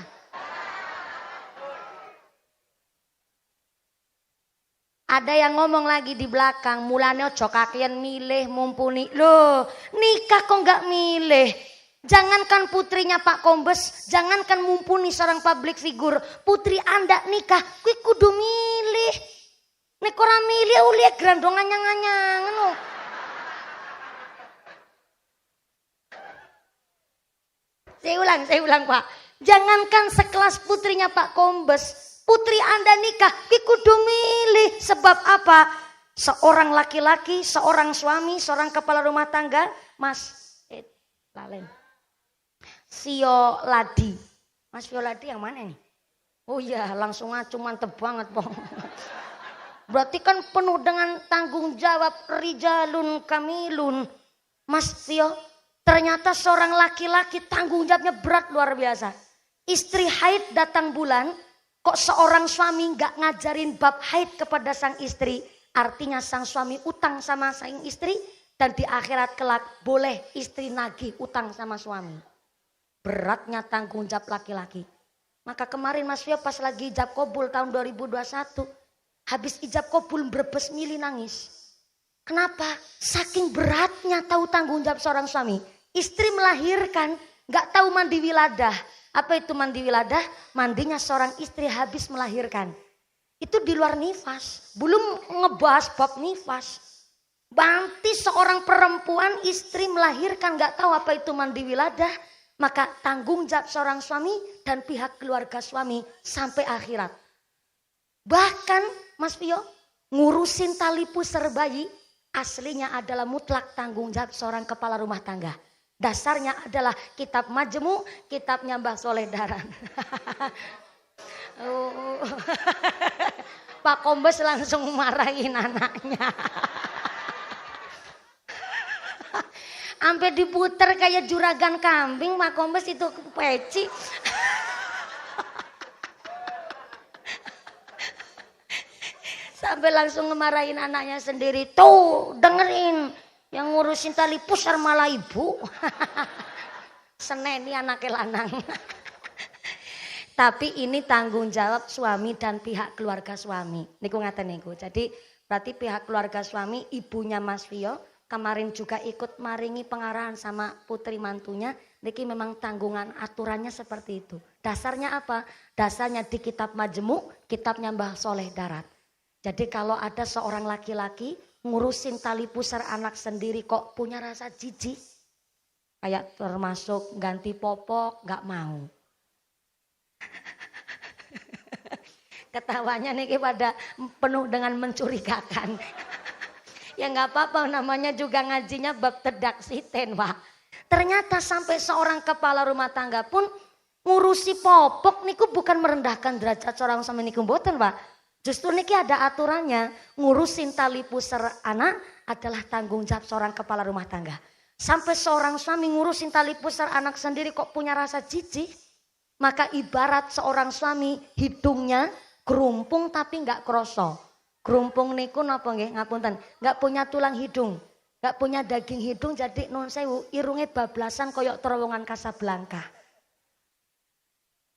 Ada yang ngomong lagi di belakang, mulane ojo kakean milih mumpuni. Loh, nikah kok nggak milih? Jangankan putrinya Pak Kombes, jangankan mumpuni seorang public figure, putri Anda nikah, kuwi kudu milih. Nek ora milih uliek grandongan nyang-nyang ngono. Saya ulang, Pak. Jangankan sekelas putrinya Pak Kombes, putri Anda nikah, kuwi kudu milih. Sebab apa? Seorang laki-laki, seorang suami, seorang kepala rumah tangga, Mas Lalen. Sio Ladi. Mas Sio Ladi yang mana nih? Oh iya, langsung ngacu mantep banget, Pong. Berarti kan penuh dengan tanggung jawab, rijalun kamilun. Mas Sio, ternyata seorang laki-laki tanggung jawabnya berat luar biasa. Istri haid datang bulan, kok seorang suami nggak ngajarin bab haid kepada sang istri. Artinya sang suami utang sama sang istri dan di akhirat kelak boleh istri nagih utang sama suami. Beratnya tanggung jawab laki-laki. Maka kemarin Mas Fio pas lagi ijab kabul tahun 2021. Habis ijab kabul berbes mili nangis. Kenapa? Saking beratnya tahu tanggung jawab seorang suami. Istri melahirkan gak tahu mandi wiladah. Apa itu mandi wiladah? Mandinya seorang istri habis melahirkan. Itu di luar nifas. Belum ngebahas bab nifas. Banti seorang perempuan istri melahirkan gak tahu apa itu mandi wiladah. Maka tanggung jawab seorang suami dan pihak keluarga suami sampai akhirat. Bahkan Mas Pio ngurusin tali pusar bayi aslinya adalah mutlak tanggung jawab seorang kepala rumah tangga. Dasarnya adalah kitab Majmu, kitabnya Mbah Soleh Daran. Pak Kombes langsung marahin anaknya. Sampai diputer kayak juragan kambing, Pak Kombes itu peci. Sampai langsung ngemarahin anaknya sendiri. Tuh dengerin, yang ngurusin tali pusar malah ibu. Seneni anaknya lanang. Tapi ini tanggung jawab suami dan pihak keluarga suami. Niku ngaten niku. Jadi berarti pihak keluarga suami, ibunya Mas Vio kemarin juga ikut maringi pengarahan sama putri mantunya. Niki memang tanggungan aturannya seperti itu. Dasarnya apa? Dasarnya di kitab Majmu, kitabnya Mbah Soleh Darat. Jadi kalau ada seorang laki-laki ngurusin tali pusar anak sendiri kok punya rasa jijik. Kayak termasuk ganti popok gak mau. Ketawanya nih pada penuh dengan mencurigakan. Ya gak apa-apa namanya juga ngajinya bab tedak siten, Pak. Ternyata sampai seorang kepala rumah tangga pun ngurusi popok niku bukan merendahkan derajat seorang suami niku mboten, Pak. Justru niki ada aturannya, ngurusin tali pusar anak adalah tanggung jawab seorang kepala rumah tangga. Sampai seorang suami ngurusin tali pusar anak sendiri kok punya rasa jijik, maka ibarat seorang suami hidungnya gerumpung tapi nggak kroso. Gerumpung niku napa nggih ngapunten, nggak punya tulang hidung, nggak punya daging hidung, jadi nun sewu irunge bablasan koyok terowongan Casablanca.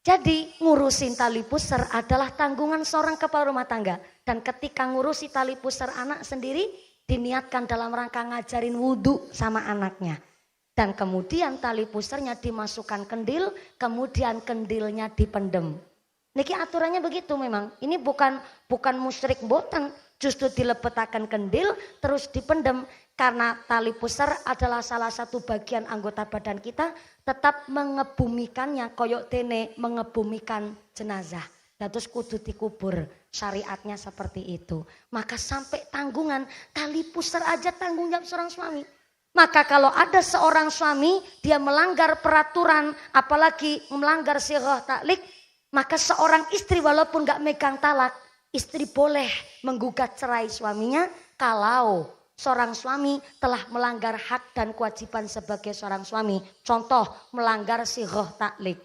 Jadi ngurusin tali pusar adalah tanggungan seorang kepala rumah tangga. Dan ketika ngurusi tali pusar anak sendiri diniatkan dalam rangka ngajarin wudhu sama anaknya. Dan kemudian tali pusarnya dimasukkan kendil, kemudian kendilnya dipendem. Niki aturannya begitu memang. Ini bukan musyrik boten, justru dilepetakan kendil terus dipendem. Karena tali pusar adalah salah satu bagian anggota badan kita, tetap mengebumikannya koyok dene mengebumikan jenazah. Dan terus kudu dikubur, syariatnya seperti itu. Maka sampai tanggungan tali pusar aja tanggung jawab seorang suami. Maka kalau ada seorang suami dia melanggar peraturan, apalagi melanggar sirah taklik, maka seorang istri walaupun gak megang talak, istri boleh menggugat cerai suaminya kalau seorang suami telah melanggar hak dan kewajiban sebagai seorang suami. Contoh melanggar sirah taklik.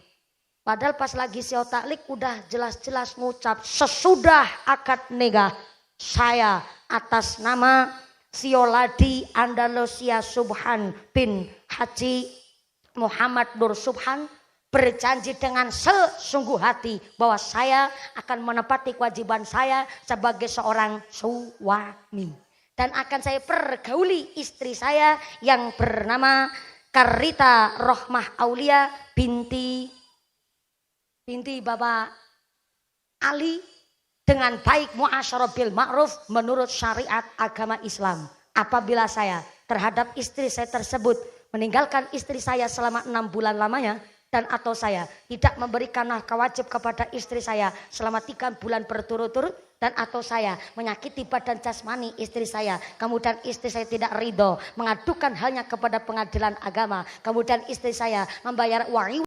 Padahal pas lagi sirah taklik udah jelas-jelas ngucap sesudah akad nikah saya atas nama Sioladi Andalusia Subhan bin Haji Muhammad Nur Subhan berjanji dengan sesungguh hati bahwa saya akan menepati kewajiban saya sebagai seorang suami. Dan akan saya pergauli istri saya yang bernama Karita Rohmah Aulia binti Bapak Ali dengan baik muasyarah bil ma'ruf menurut syariat agama Islam. Apabila saya terhadap istri saya tersebut meninggalkan istri saya selama 6 bulan lamanya, dan atau saya tidak memberikan nafkah wajib kepada istri saya selama 3 bulan berturut-turut, dan atau saya menyakiti badan jasmani istri saya, kemudian istri saya tidak ridho mengadukan halnya kepada pengadilan agama, kemudian istri saya membayar uang